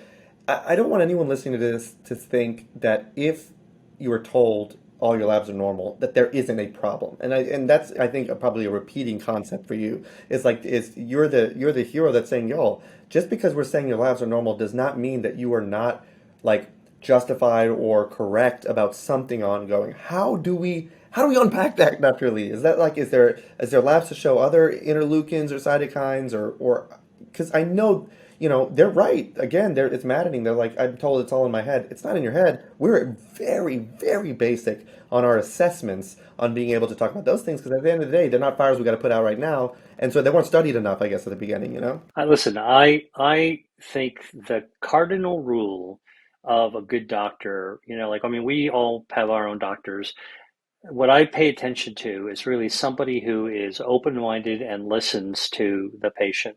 I don't want anyone listening to this to think that if you were told all your labs are normal, that there isn't a problem. And that's, I think, probably a repeating concept for you. It's like you're the hero that's saying, yo, just because we're saying your labs are normal does not mean that you are not like justified or correct about something ongoing. How do we unpack that naturally? Is that like, is there labs to show other interleukins or cytokines or because I know, they're right. Again, it's maddening. They're like, I'm told it's all in my head. It's not in your head. We're very, very basic on our assessments on being able to talk about those things because at the end of the day, they're not fires we got to put out right now. And so they weren't studied enough, I guess, at the beginning. listen, I think the cardinal rule of a good doctor, we all have our own doctors. What I pay attention to is really somebody who is open-minded and listens to the patient.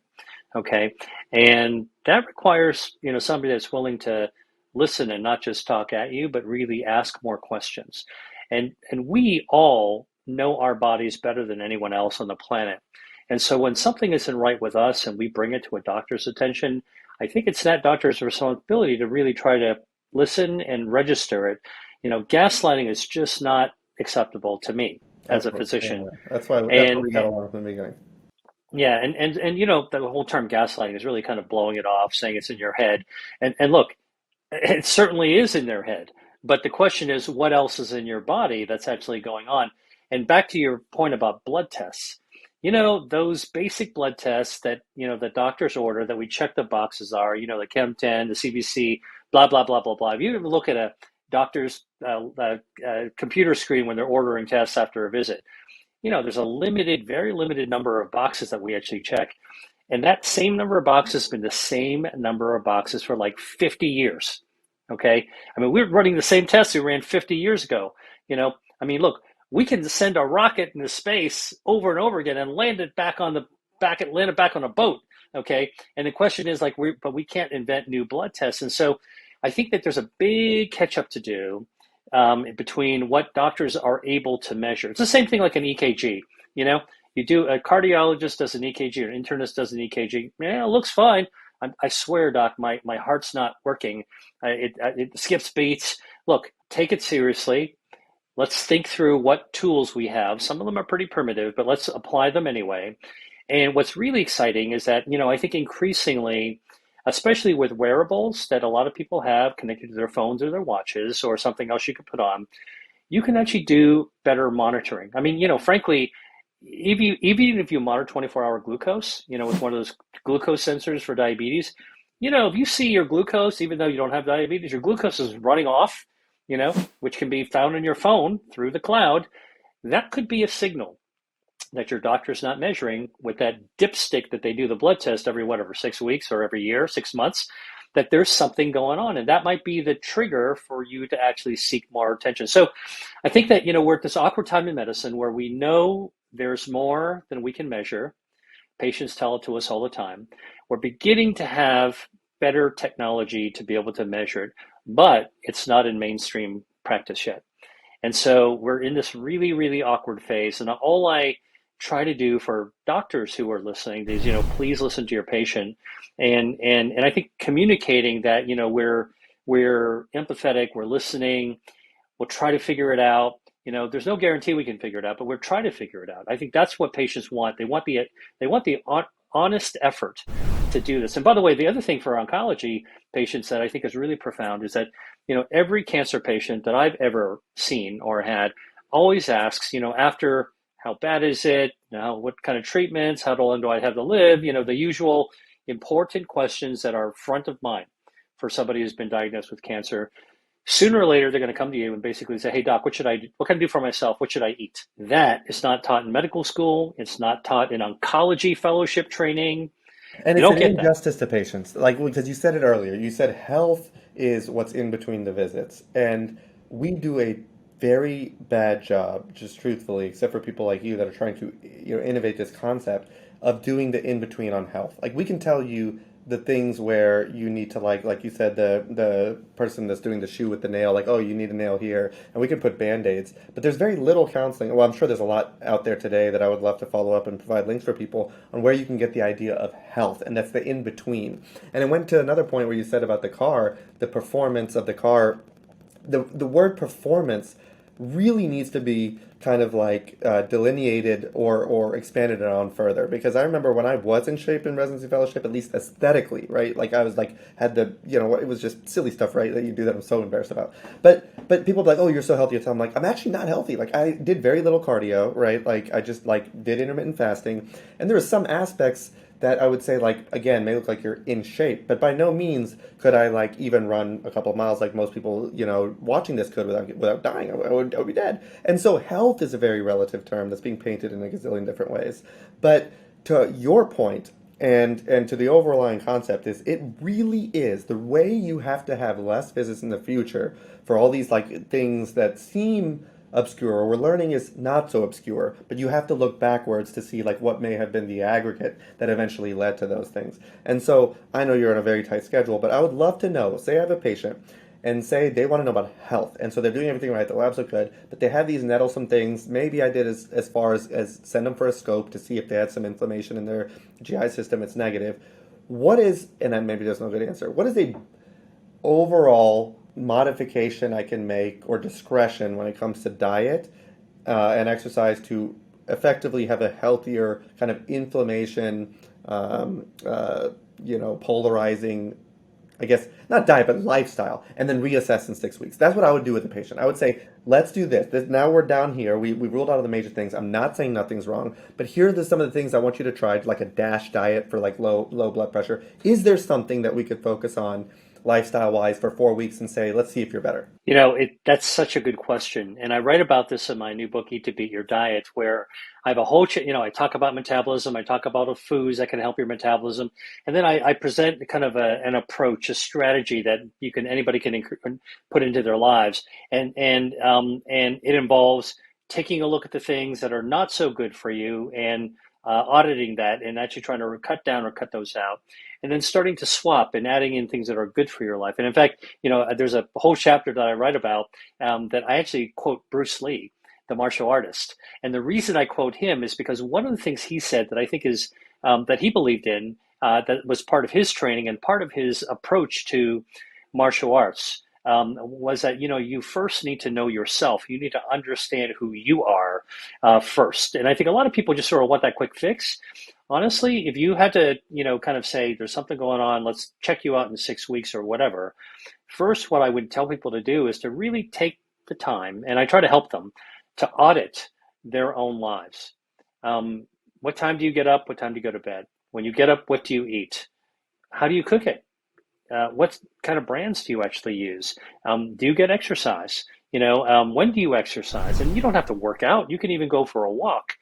Okay. And that requires, somebody that's willing to listen and not just talk at you, but really ask more questions. And we all know our bodies better than anyone else on the planet. And so when something isn't right with us and we bring it to a doctor's attention, I think it's that doctor's responsibility to really try to listen and register it. Gaslighting is just not acceptable to me as Of a course, yeah. physician. That's why And, we got along from the beginning. yeah, and the whole term gaslighting is really kind of blowing it off, saying it's in your head. And look, it certainly is in their head. But the question is, what else is in your body that's actually going on? And back to your point about blood tests, those basic blood tests that, the doctors order that we check the boxes are, the Chem10, the CBC, blah, blah, blah, blah, blah. If you ever look at a doctor's computer screen when they're ordering tests after a visit, there's a very limited number of boxes that we actually check. And that same number of boxes has been the same number of boxes for like 50 years. Okay. I mean, we're running the same tests we ran 50 years ago. Look, we can send a rocket into space over and over again and land it back on a boat. Okay. And the question is but we can't invent new blood tests. And so I think that there's a big catch up to do between what doctors are able to measure. It's the same thing like an EKG. You do a cardiologist does an EKG or an internist does an EKG. Yeah, it looks fine. I swear, doc, my heart's not working. It skips beats. Look, take it seriously. Let's think through what tools we have. Some of them are pretty primitive, but let's apply them anyway. And what's really exciting is that, I think increasingly, especially with wearables that a lot of people have connected to their phones or their watches or something else you could put on, you can actually do better monitoring. I mean, frankly, even if you monitor 24-hour glucose, with one of those glucose sensors for diabetes, if you see your glucose, even though you don't have diabetes, your glucose is running off, which can be found in your phone through the cloud, that could be a signal that your doctor's not measuring with that dipstick that they do the blood test every whatever 6 weeks or every year, 6 months, that there's something going on, and that might be the trigger for you to actually seek more attention. So I think that we're at this awkward time in medicine where we know there's more than we can measure. Patients tell it to us all the time. We're beginning to have better technology to be able to measure it, but it's not in mainstream practice yet. And so we're in this really, really awkward phase. And all I try to do for doctors who are listening is, please listen to your patient. And I think communicating that, we're empathetic, we're listening, we'll try to figure it out. There's no guarantee we can figure it out, but we're trying to figure it out. I think that's what patients want. They want the honest effort to do this. And by the way, the other thing for oncology patients that I think is really profound is that, every cancer patient that I've ever seen or had always asks, after, how bad is it? What kind of treatments? How long do I have to live? The usual important questions that are front of mind for somebody who's been diagnosed with cancer. Sooner or later, they're going to come to you and basically say, "Hey, doc, what should I do? What can I do for myself? What should I eat?" That is not taught in medical school. It's not taught in oncology fellowship training. And You it's don't an get that. injustice to patients. Like, because you said it earlier, you said health is what's in between the visits. And we do a very bad job, just truthfully, except for people like you that are trying to, innovate this concept of doing the in between on health. Like, we can tell you the things where you need to, like you said, the person that's doing the shoe with the nail, like, oh, you need a nail here, and we can put band-aids. But there's very little counseling. Well, I'm sure there's a lot out there today that I would love to follow up and provide links for people on where you can get the idea of health, and that's the in between. And it went to another point where you said about the car, the performance of the car. The word performance really needs to be kind of like delineated or expanded on further, because I remember when I was in shape in residency fellowship, at least aesthetically, right? Like I was like had the it was just silly stuff, right? That you do that I'm so embarrassed about. But people be like, oh, you're so healthy. I'm like, I'm actually not healthy. Like I did very little cardio, right? Like I just like did intermittent fasting, and there were some aspects that I would say, like, again, may look like you're in shape, but by no means could I, like, even run a couple of miles like most people, watching this could without dying. I would be dead. And so health is a very relative term that's being painted in a gazillion different ways. But to your point, and to the overlying concept is, it really is the way you have to have less visits in the future for all these, like, things that seem obscure, or we're learning is not so obscure, but you have to look backwards to see like what may have been the aggregate that eventually led to those things. And so I know you're on a very tight schedule, but I would love to know, say I have a patient and say they want to know about health, and so they're doing everything right, the labs look good, but they have these nettlesome things. Maybe I did as far as send them for a scope to see if they had some inflammation in their GI system. It's negative. What is, and then maybe there's no good answer, what is a overall modification I can make or discretion when it comes to diet and exercise to effectively have a healthier kind of inflammation, polarizing, I guess, not diet, but lifestyle, and then reassess in 6 weeks. That's what I would do with the patient. I would say, let's do this. Now we're down here. We ruled out all the major things. I'm not saying nothing's wrong, but here are some of the things I want you to try, like a DASH diet for like low blood pressure. Is there something that we could focus on lifestyle wise for 4 weeks and say, let's see if you're better? That's such a good question. And I write about this in my new book, Eat to Beat Your Diet, where I have a whole, I talk about metabolism. I talk about the foods that can help your metabolism. And then I present kind of an approach, a strategy that anybody can put into their lives. And it involves taking a look at the things that are not so good for you and auditing that and actually trying to cut down or cut those out, and then starting to swap and adding in things that are good for your life. And in fact, there's a whole chapter that I write about that I actually quote Bruce Lee, the martial artist. And the reason I quote him is because one of the things he said that I think is that he believed in, that was part of his training and part of his approach to martial arts, was that you first need to know yourself. You need to understand who you are first. And I think a lot of people just sort of want that quick fix. Honestly, if you had to, kind of say there's something going on, let's check you out in 6 weeks or whatever. First, what I would tell people to do is to really take the time, and I try to help them to audit their own lives. What time do you get up? What time do you go to bed? When you get up, what do you eat? How do you cook it? What kind of brands do you actually use? Do you get exercise? When do you exercise? And you don't have to work out. You can even go for a walk.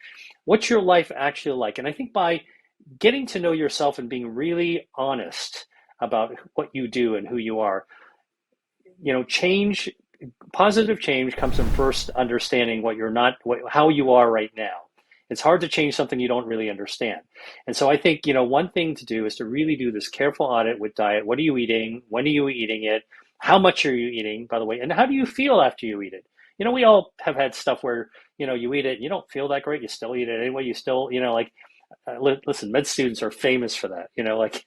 What's your life actually like? And I think by getting to know yourself and being really honest about what you do and who you are, change, positive change comes from first understanding what you're not, how you are right now. It's hard to change something you don't really understand. And so I think, one thing to do is to really do this careful audit with diet. What are you eating? When are you eating it? How much are you eating, by the way? And how do you feel after you eat it? We all have had stuff where, you eat it and you don't feel that great. You still eat it anyway. You still, like, listen, med students are famous for that. Like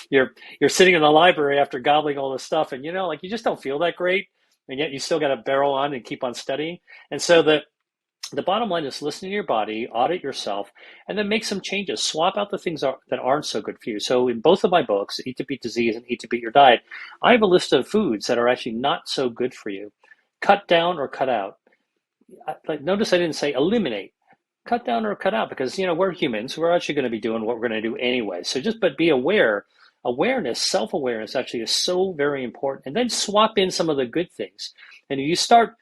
you're sitting in the library after gobbling all this stuff, and like you just don't feel that great, and yet you still got to barrel on and keep on studying. And so the bottom line is listen to your body, audit yourself, and then make some changes. Swap out the things that aren't so good for you. So in both of my books, Eat to Beat Disease and Eat to Beat Your Diet, I have a list of foods that are actually not so good for you. Cut down or cut out. Notice I didn't say eliminate. Cut down or cut out, because we're humans. We're actually going to be doing what we're going to do anyway. So but be aware. Awareness, self-awareness actually is so very important. And then swap in some of the good things. And if you start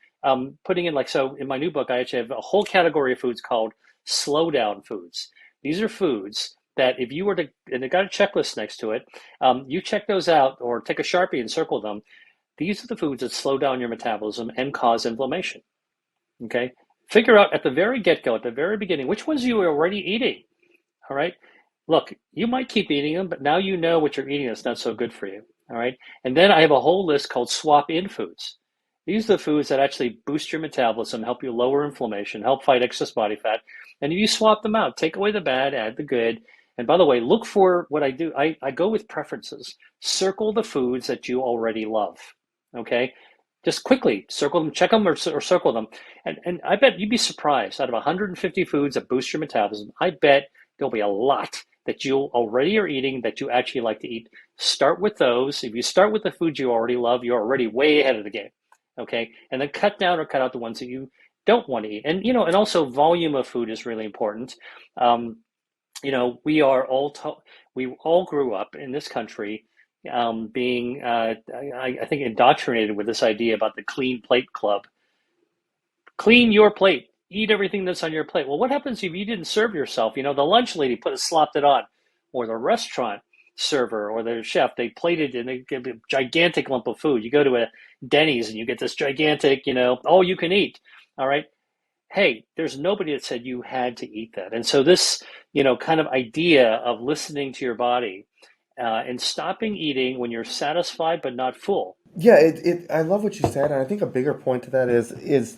putting in, so in my new book, I actually have a whole category of foods called slow down foods. These are foods that if you were to, and they got a checklist next to it, you check those out or take a Sharpie and circle them. These are the foods that slow down your metabolism and cause inflammation. Okay? Figure out at the very get-go, at the very beginning, which ones you are already eating. All right? Look, you might keep eating them, but now you know what you're eating that's not so good for you. All right? And then I have a whole list called swap-in foods. These are the foods that actually boost your metabolism, help you lower inflammation, help fight excess body fat. And if you swap them out, take away the bad, add the good. And by the way, look for what I do. I go with preferences. Circle the foods that you already love. Okay? Just quickly circle them, check them or circle them. And I bet you'd be surprised. Out of 150 foods that boost your metabolism, I bet there'll be a lot that you already are eating that you actually like to eat. Start with those. If you start with the foods you already love, you're already way ahead of the game. Okay? And then cut down or cut out the ones that you don't want to eat. And, and also volume of food is really important. We all grew up in this country being, I think, indoctrinated with this idea about the clean plate club. Clean your plate. Eat everything that's on your plate. Well, what happens if you didn't serve yourself? The lunch lady slopped it on, or the restaurant server or the chef, they plated and they give a gigantic lump of food. You go to a Denny's and you get this gigantic, all you can eat. All right. Hey, there's nobody that said you had to eat that. And so this, kind of idea of listening to your body and stopping eating when you're satisfied but not full. Yeah, I love what you said, and I think a bigger point to that is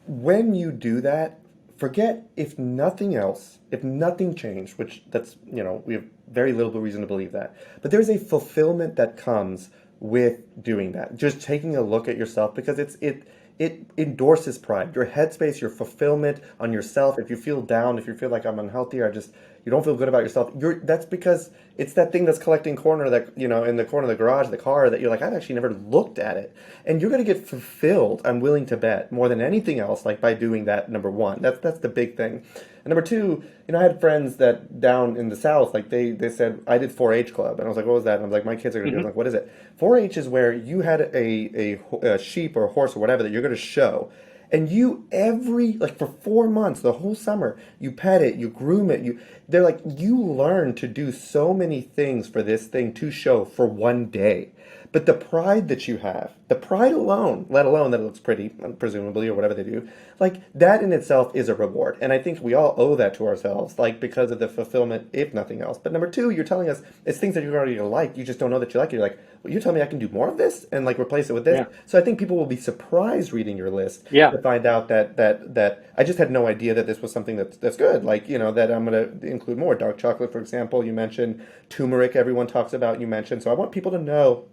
when you do that, forget if nothing else, if nothing changed, which that's, we have very little reason to believe that. But there's a fulfillment that comes with doing that. Just taking a look at yourself, because it endorses pride. Your headspace, your fulfillment on yourself. If you feel down, if you feel like I'm unhealthy, or you don't feel good about yourself, that's because it's that thing that's collecting corner that, in the corner of the garage, the car, that you're like, I've actually never looked at it. And you're going to get fulfilled, I'm willing to bet, more than anything else, like by doing that, number one. That's the big thing. And number two, I had friends that down in the South, like they said, I did 4-H club. And I was like, what was that? And I was like, my kids are going to do it. I'm like, what is it? 4-H is where you had a sheep or a horse or whatever that you're going to show. And you for 4 months, the whole summer, you pet it, you groom it, they're like, you learn to do so many things for this thing to show for one day. But the pride that you have, the pride alone, let alone that it looks pretty, presumably, or whatever they do, like that in itself is a reward. And I think we all owe that to ourselves, like because of the fulfillment, if nothing else. But number two, you're telling us it's things that you're already like, you just don't know that you like it. You're like, well, you're telling me I can do more of this and like replace it with this. Yeah. So I think people will be surprised reading your list Yeah. to find out that I just had no idea that this was something that's good. Like, that I'm going to include more. Dark chocolate, for example, you mentioned. Turmeric, everyone talks about, you mentioned. So I want people to know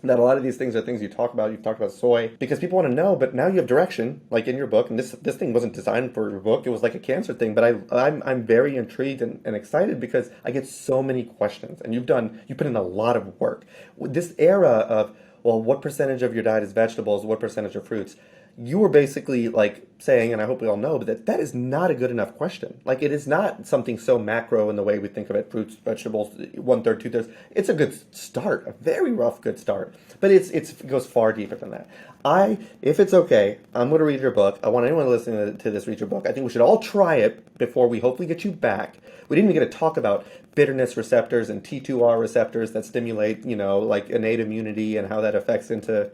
that a lot of these things are things you talk about. You've talked about soy because people want to know, but now you have direction, like in your book. And this thing wasn't designed for your book; it was like a cancer thing. But I'm very intrigued and excited because I get so many questions, and you put in a lot of work. This era of, well, what percentage of your diet is vegetables? What percentage are fruits? you were basically like saying, and I hope we all know, but that is not a good enough question. Like it is not something so macro in the way we think of it, fruits, vegetables, one third, two thirds. It's a good start, a very rough good start, but it goes far deeper than that. If it's okay, I'm going to read your book. I want anyone listening to this read your book. I think we should all try it before we hopefully get you back. We didn't even get to talk about bitterness receptors and T2R receptors that stimulate, like innate immunity and how that affects into.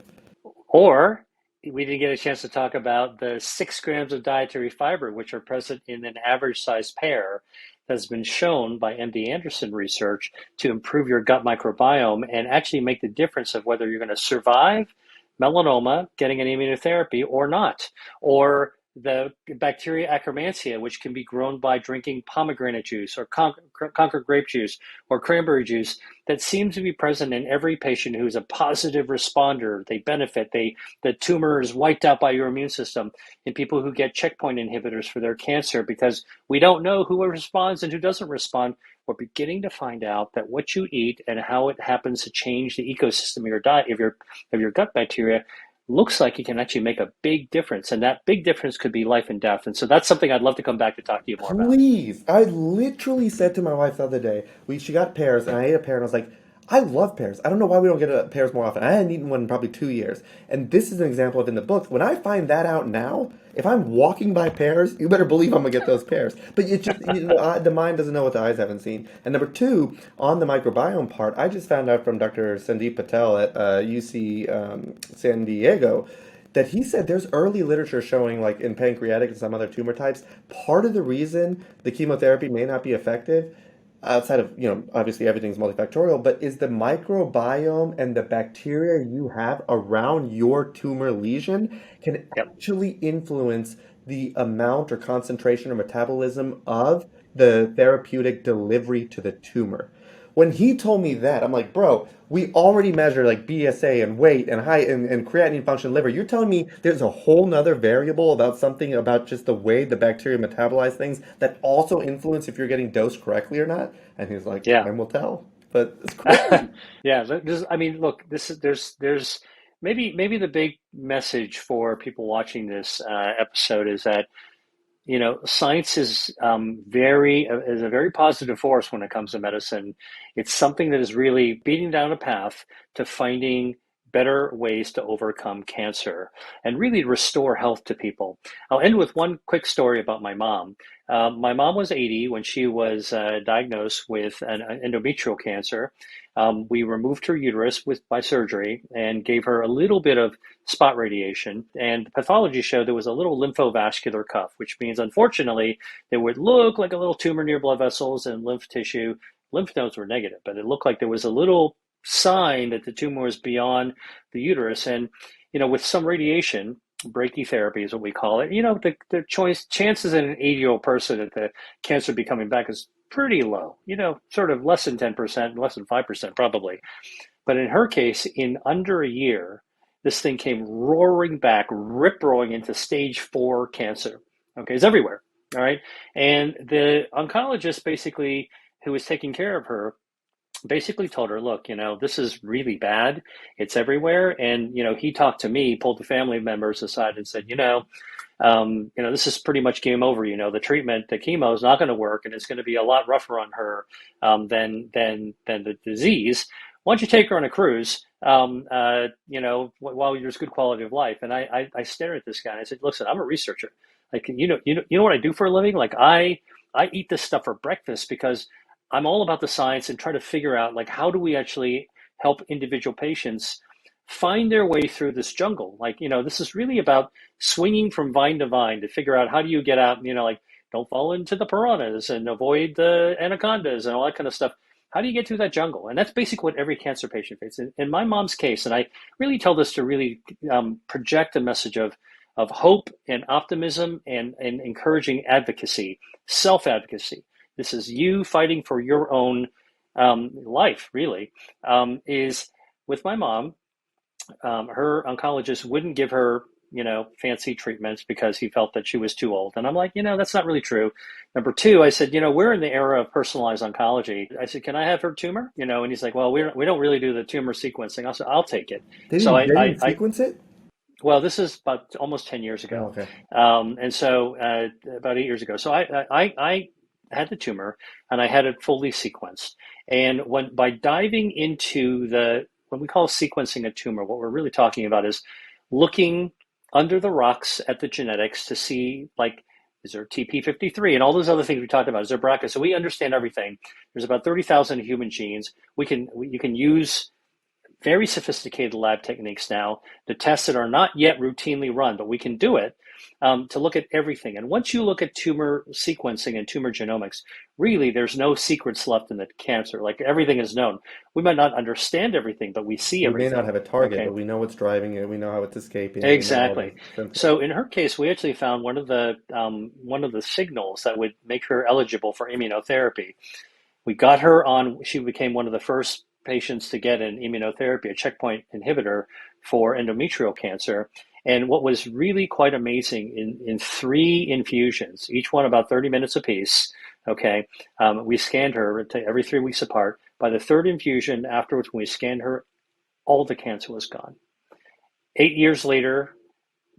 Or we didn't get a chance to talk about the 6 grams of dietary fiber, which are present in an average sized pear that's been shown by MD Anderson research to improve your gut microbiome and actually make the difference of whether you're going to survive melanoma getting an immunotherapy or not, or the bacteria Akkermansia, which can be grown by drinking pomegranate juice or Concord grape juice or cranberry juice, that seems to be present in every patient who's a positive responder. They benefit. The tumor is wiped out by your immune system in people who get checkpoint inhibitors for their cancer, because we don't know who responds and who doesn't respond. We're beginning to find out that what you eat and how it happens to change the ecosystem of your diet, of your gut bacteria, looks like it can actually make a big difference. And that big difference could be life and death. And so that's something I'd love to come back to talk to you more about. Please. I literally said to my wife the other day, she got pears and I ate a pear and I was like, I love pears. I don't know why we don't get pears more often. I hadn't eaten one in probably 2 years. And this is an example of in the book. When I find that out now, if I'm walking by pears, you better believe I'm gonna get those pears. But it just the mind doesn't know what the eyes haven't seen. And number two, on the microbiome part, I just found out from Dr. Sandeep Patel at UC San Diego that he said there's early literature showing, like in pancreatic and some other tumor types, part of the reason the chemotherapy may not be effective, outside of, obviously everything's multifactorial, but is the microbiome and the bacteria you have around your tumor lesion can Yep. actually influence the amount or concentration or metabolism of the therapeutic delivery to the tumor. When he told me that, I'm like, bro, we already measure like BSA and weight and high and creatinine function liver. You're telling me there's a whole nother variable about something about just the way the bacteria metabolize things that also influence if you're getting dosed correctly or not? And he's like, Yeah. time will tell. But it's crazy. Yeah. I mean, look, this is, there's maybe the big message for people watching this episode is that, science is a very positive force when it comes to medicine. It's something that is really beating down a path to finding better ways to overcome cancer and really restore health to people. I'll end with one quick story about my mom. My mom was 80 when she was diagnosed with an endometrial cancer. We removed her uterus by surgery and gave her a little bit of spot radiation. And the pathology showed there was a little lymphovascular cuff, which means, unfortunately, it would look like a little tumor near blood vessels and lymph tissue. Lymph nodes were negative, but it looked like there was a little sign that the tumor was beyond the uterus. And, with some radiation, brachytherapy is what we call it, the chances in an 80-year-old person that the cancer be coming back is pretty low, sort of less than 10%, less than 5% probably. But in her case, in under a year, this thing came roaring back, rip roaring into stage 4 cancer. Okay, it's everywhere. All right. And the oncologist basically, who was taking care of her, basically told her, look, this is really bad. It's everywhere. And, he talked to me, pulled the family members aside and said, this is pretty much game over. The treatment, the chemo is not going to work, and it's going to be a lot rougher on her than the disease. Why don't you take her on a cruise? While there's good quality of life. And I stared at this guy and I said, listen, I'm a researcher. Like, you know what I do for a living? Like, I eat this stuff for breakfast because I'm all about the science and try to figure out, like, how do we actually help individual patients find their way through this jungle? Like, this is really about swinging from vine to vine to figure out how do you get out, like, don't fall into the piranhas and avoid the anacondas and all that kind of stuff. How do you get through that jungle? And that's basically what every cancer patient faces. In my mom's case, and I really tell this to really project a message of hope and optimism and encouraging advocacy, self-advocacy. This is you fighting for your own life, really, is with my mom. Her oncologist wouldn't give her, fancy treatments because he felt that she was too old. And I'm like, that's not really true. Number two, I said, we're in the era of personalized oncology. I said, can I have her tumor? And he's like, well, we don't really do the tumor sequencing. I said, I'll take it. They So didn't, they didn't sequence it? Well, this is about almost 10 years Oh, ago. okay. And so about 8 years ago. So I had the tumor and I had it fully sequenced. And by diving into when we call sequencing a tumor, what we're really talking about is looking under the rocks at the genetics to see, like, is there TP53 and all those other things we talked about? Is there BRCA? So we understand everything. There's about 30,000 human genes. You can use very sophisticated lab techniques now to tests that are not yet routinely run, but we can do it to look at everything. And once you look at tumor sequencing and tumor genomics, really there's no secrets left in the cancer. Like everything is known. We might not understand everything, but we see We may not everything. have a target, Okay, but we know what's driving it. We know how it's escaping. We know all the exactly. symptoms. So in her case, we actually found one of the signals that would make her eligible for immunotherapy. We got her on, she became one of the first patients to get an immunotherapy, a checkpoint inhibitor for endometrial cancer. And what was really quite amazing in three infusions, each one about 30 minutes apiece, okay, we scanned her every 3 weeks apart. By the third infusion afterwards, when we scanned her, all the cancer was gone. 8 years later,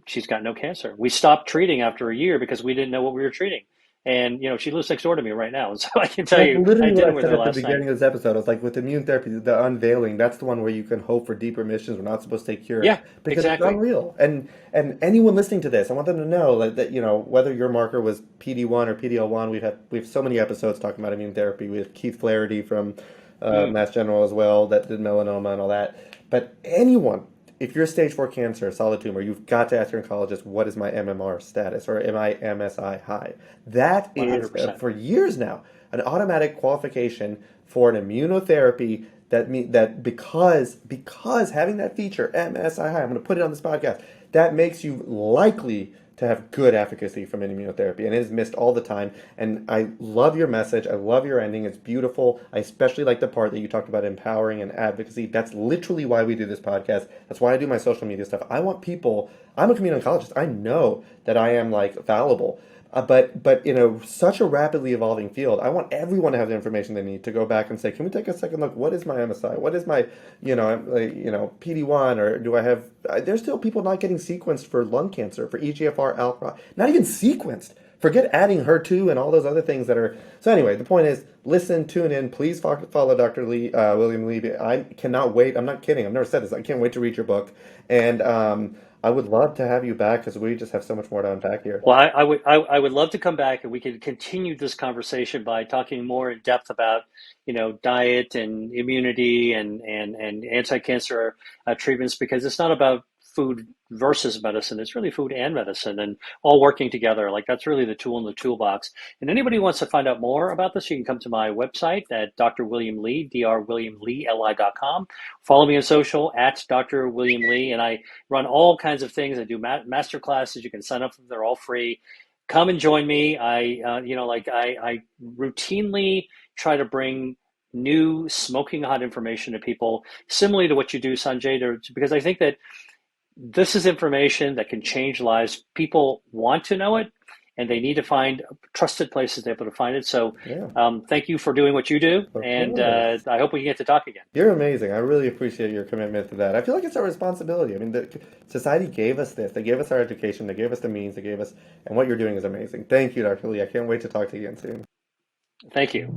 she's got no cancer. We stopped treating after a year because we didn't know what we were treating. And she lives next door to me right now, and so I can tell That's you, I literally had what dinner I with said her at the last night. beginning of this episode. I was like, with immune therapy, the unveiling, that's the one where you can hope for deep remissions. We're not supposed to cure it Yeah, because it's exactly. unreal. And anyone listening to this, I want them to know like, that whether your marker was PD-1 or PD-L1, we have so many episodes talking about immune therapy. We have Keith Flaherty from Mm, Mass General as well that did melanoma and all that. But anyone, if you're stage 4 cancer, solid tumor, you've got to ask your oncologist, what is my MMR status or am I MSI high? That is, 100%. for years now, an automatic qualification for an immunotherapy that because having that feature MSI high, I'm going to put it on this podcast, that makes you likely to have good efficacy from an immunotherapy, and it is missed all the time. And I love your message. I love your ending. It's beautiful. I especially like the part that you talked about empowering and advocacy. That's literally why we do this podcast. That's why I do my social media stuff. I want people. I'm a community oncologist. I know that I am like fallible. But in such a rapidly evolving field, I want everyone to have the information they need to go back and say, can we take a second look? What is my MSI? What is my PD-1, or do I have? There's still people not getting sequenced for lung cancer, for EGFR alpha, not even sequenced. Forget adding HER2 and all those other things that are. So anyway, the point is, listen, tune in, please follow Dr. Lee, William Lee. I cannot wait. I'm not kidding. I've never said this. I can't wait to read your book, and I would love to have you back because we just have so much more to unpack here. Well, I would love to come back and we could continue this conversation by talking more in depth about, diet and immunity and anti-cancer treatments, because it's not about food versus medicine. It's really food and medicine and all working together. Like that's really the tool in the toolbox. And anybody who wants to find out more about this, you can come to my website at Dr. William Lee, drwilliamlee.com. Follow me on social at Dr. William Lee, and I run all kinds of things. I do master classes. You can sign up for them. They're all free. Come and join me. I routinely try to bring new smoking hot information to people, similarly to what you do, Sanjay, because I think that this is information that can change lives. People want to know it, and they need to find trusted places to be able to find it. So, Yeah, thank you for doing what you do, of and course. I hope we can get to talk again. You're amazing. I really appreciate your commitment to that. I feel like it's our responsibility. I mean, society gave us this. They gave us our education. They gave us the means. They gave us, and what you're doing is amazing. Thank you, Dr. Lee. I can't wait to talk to you again soon. Thank you.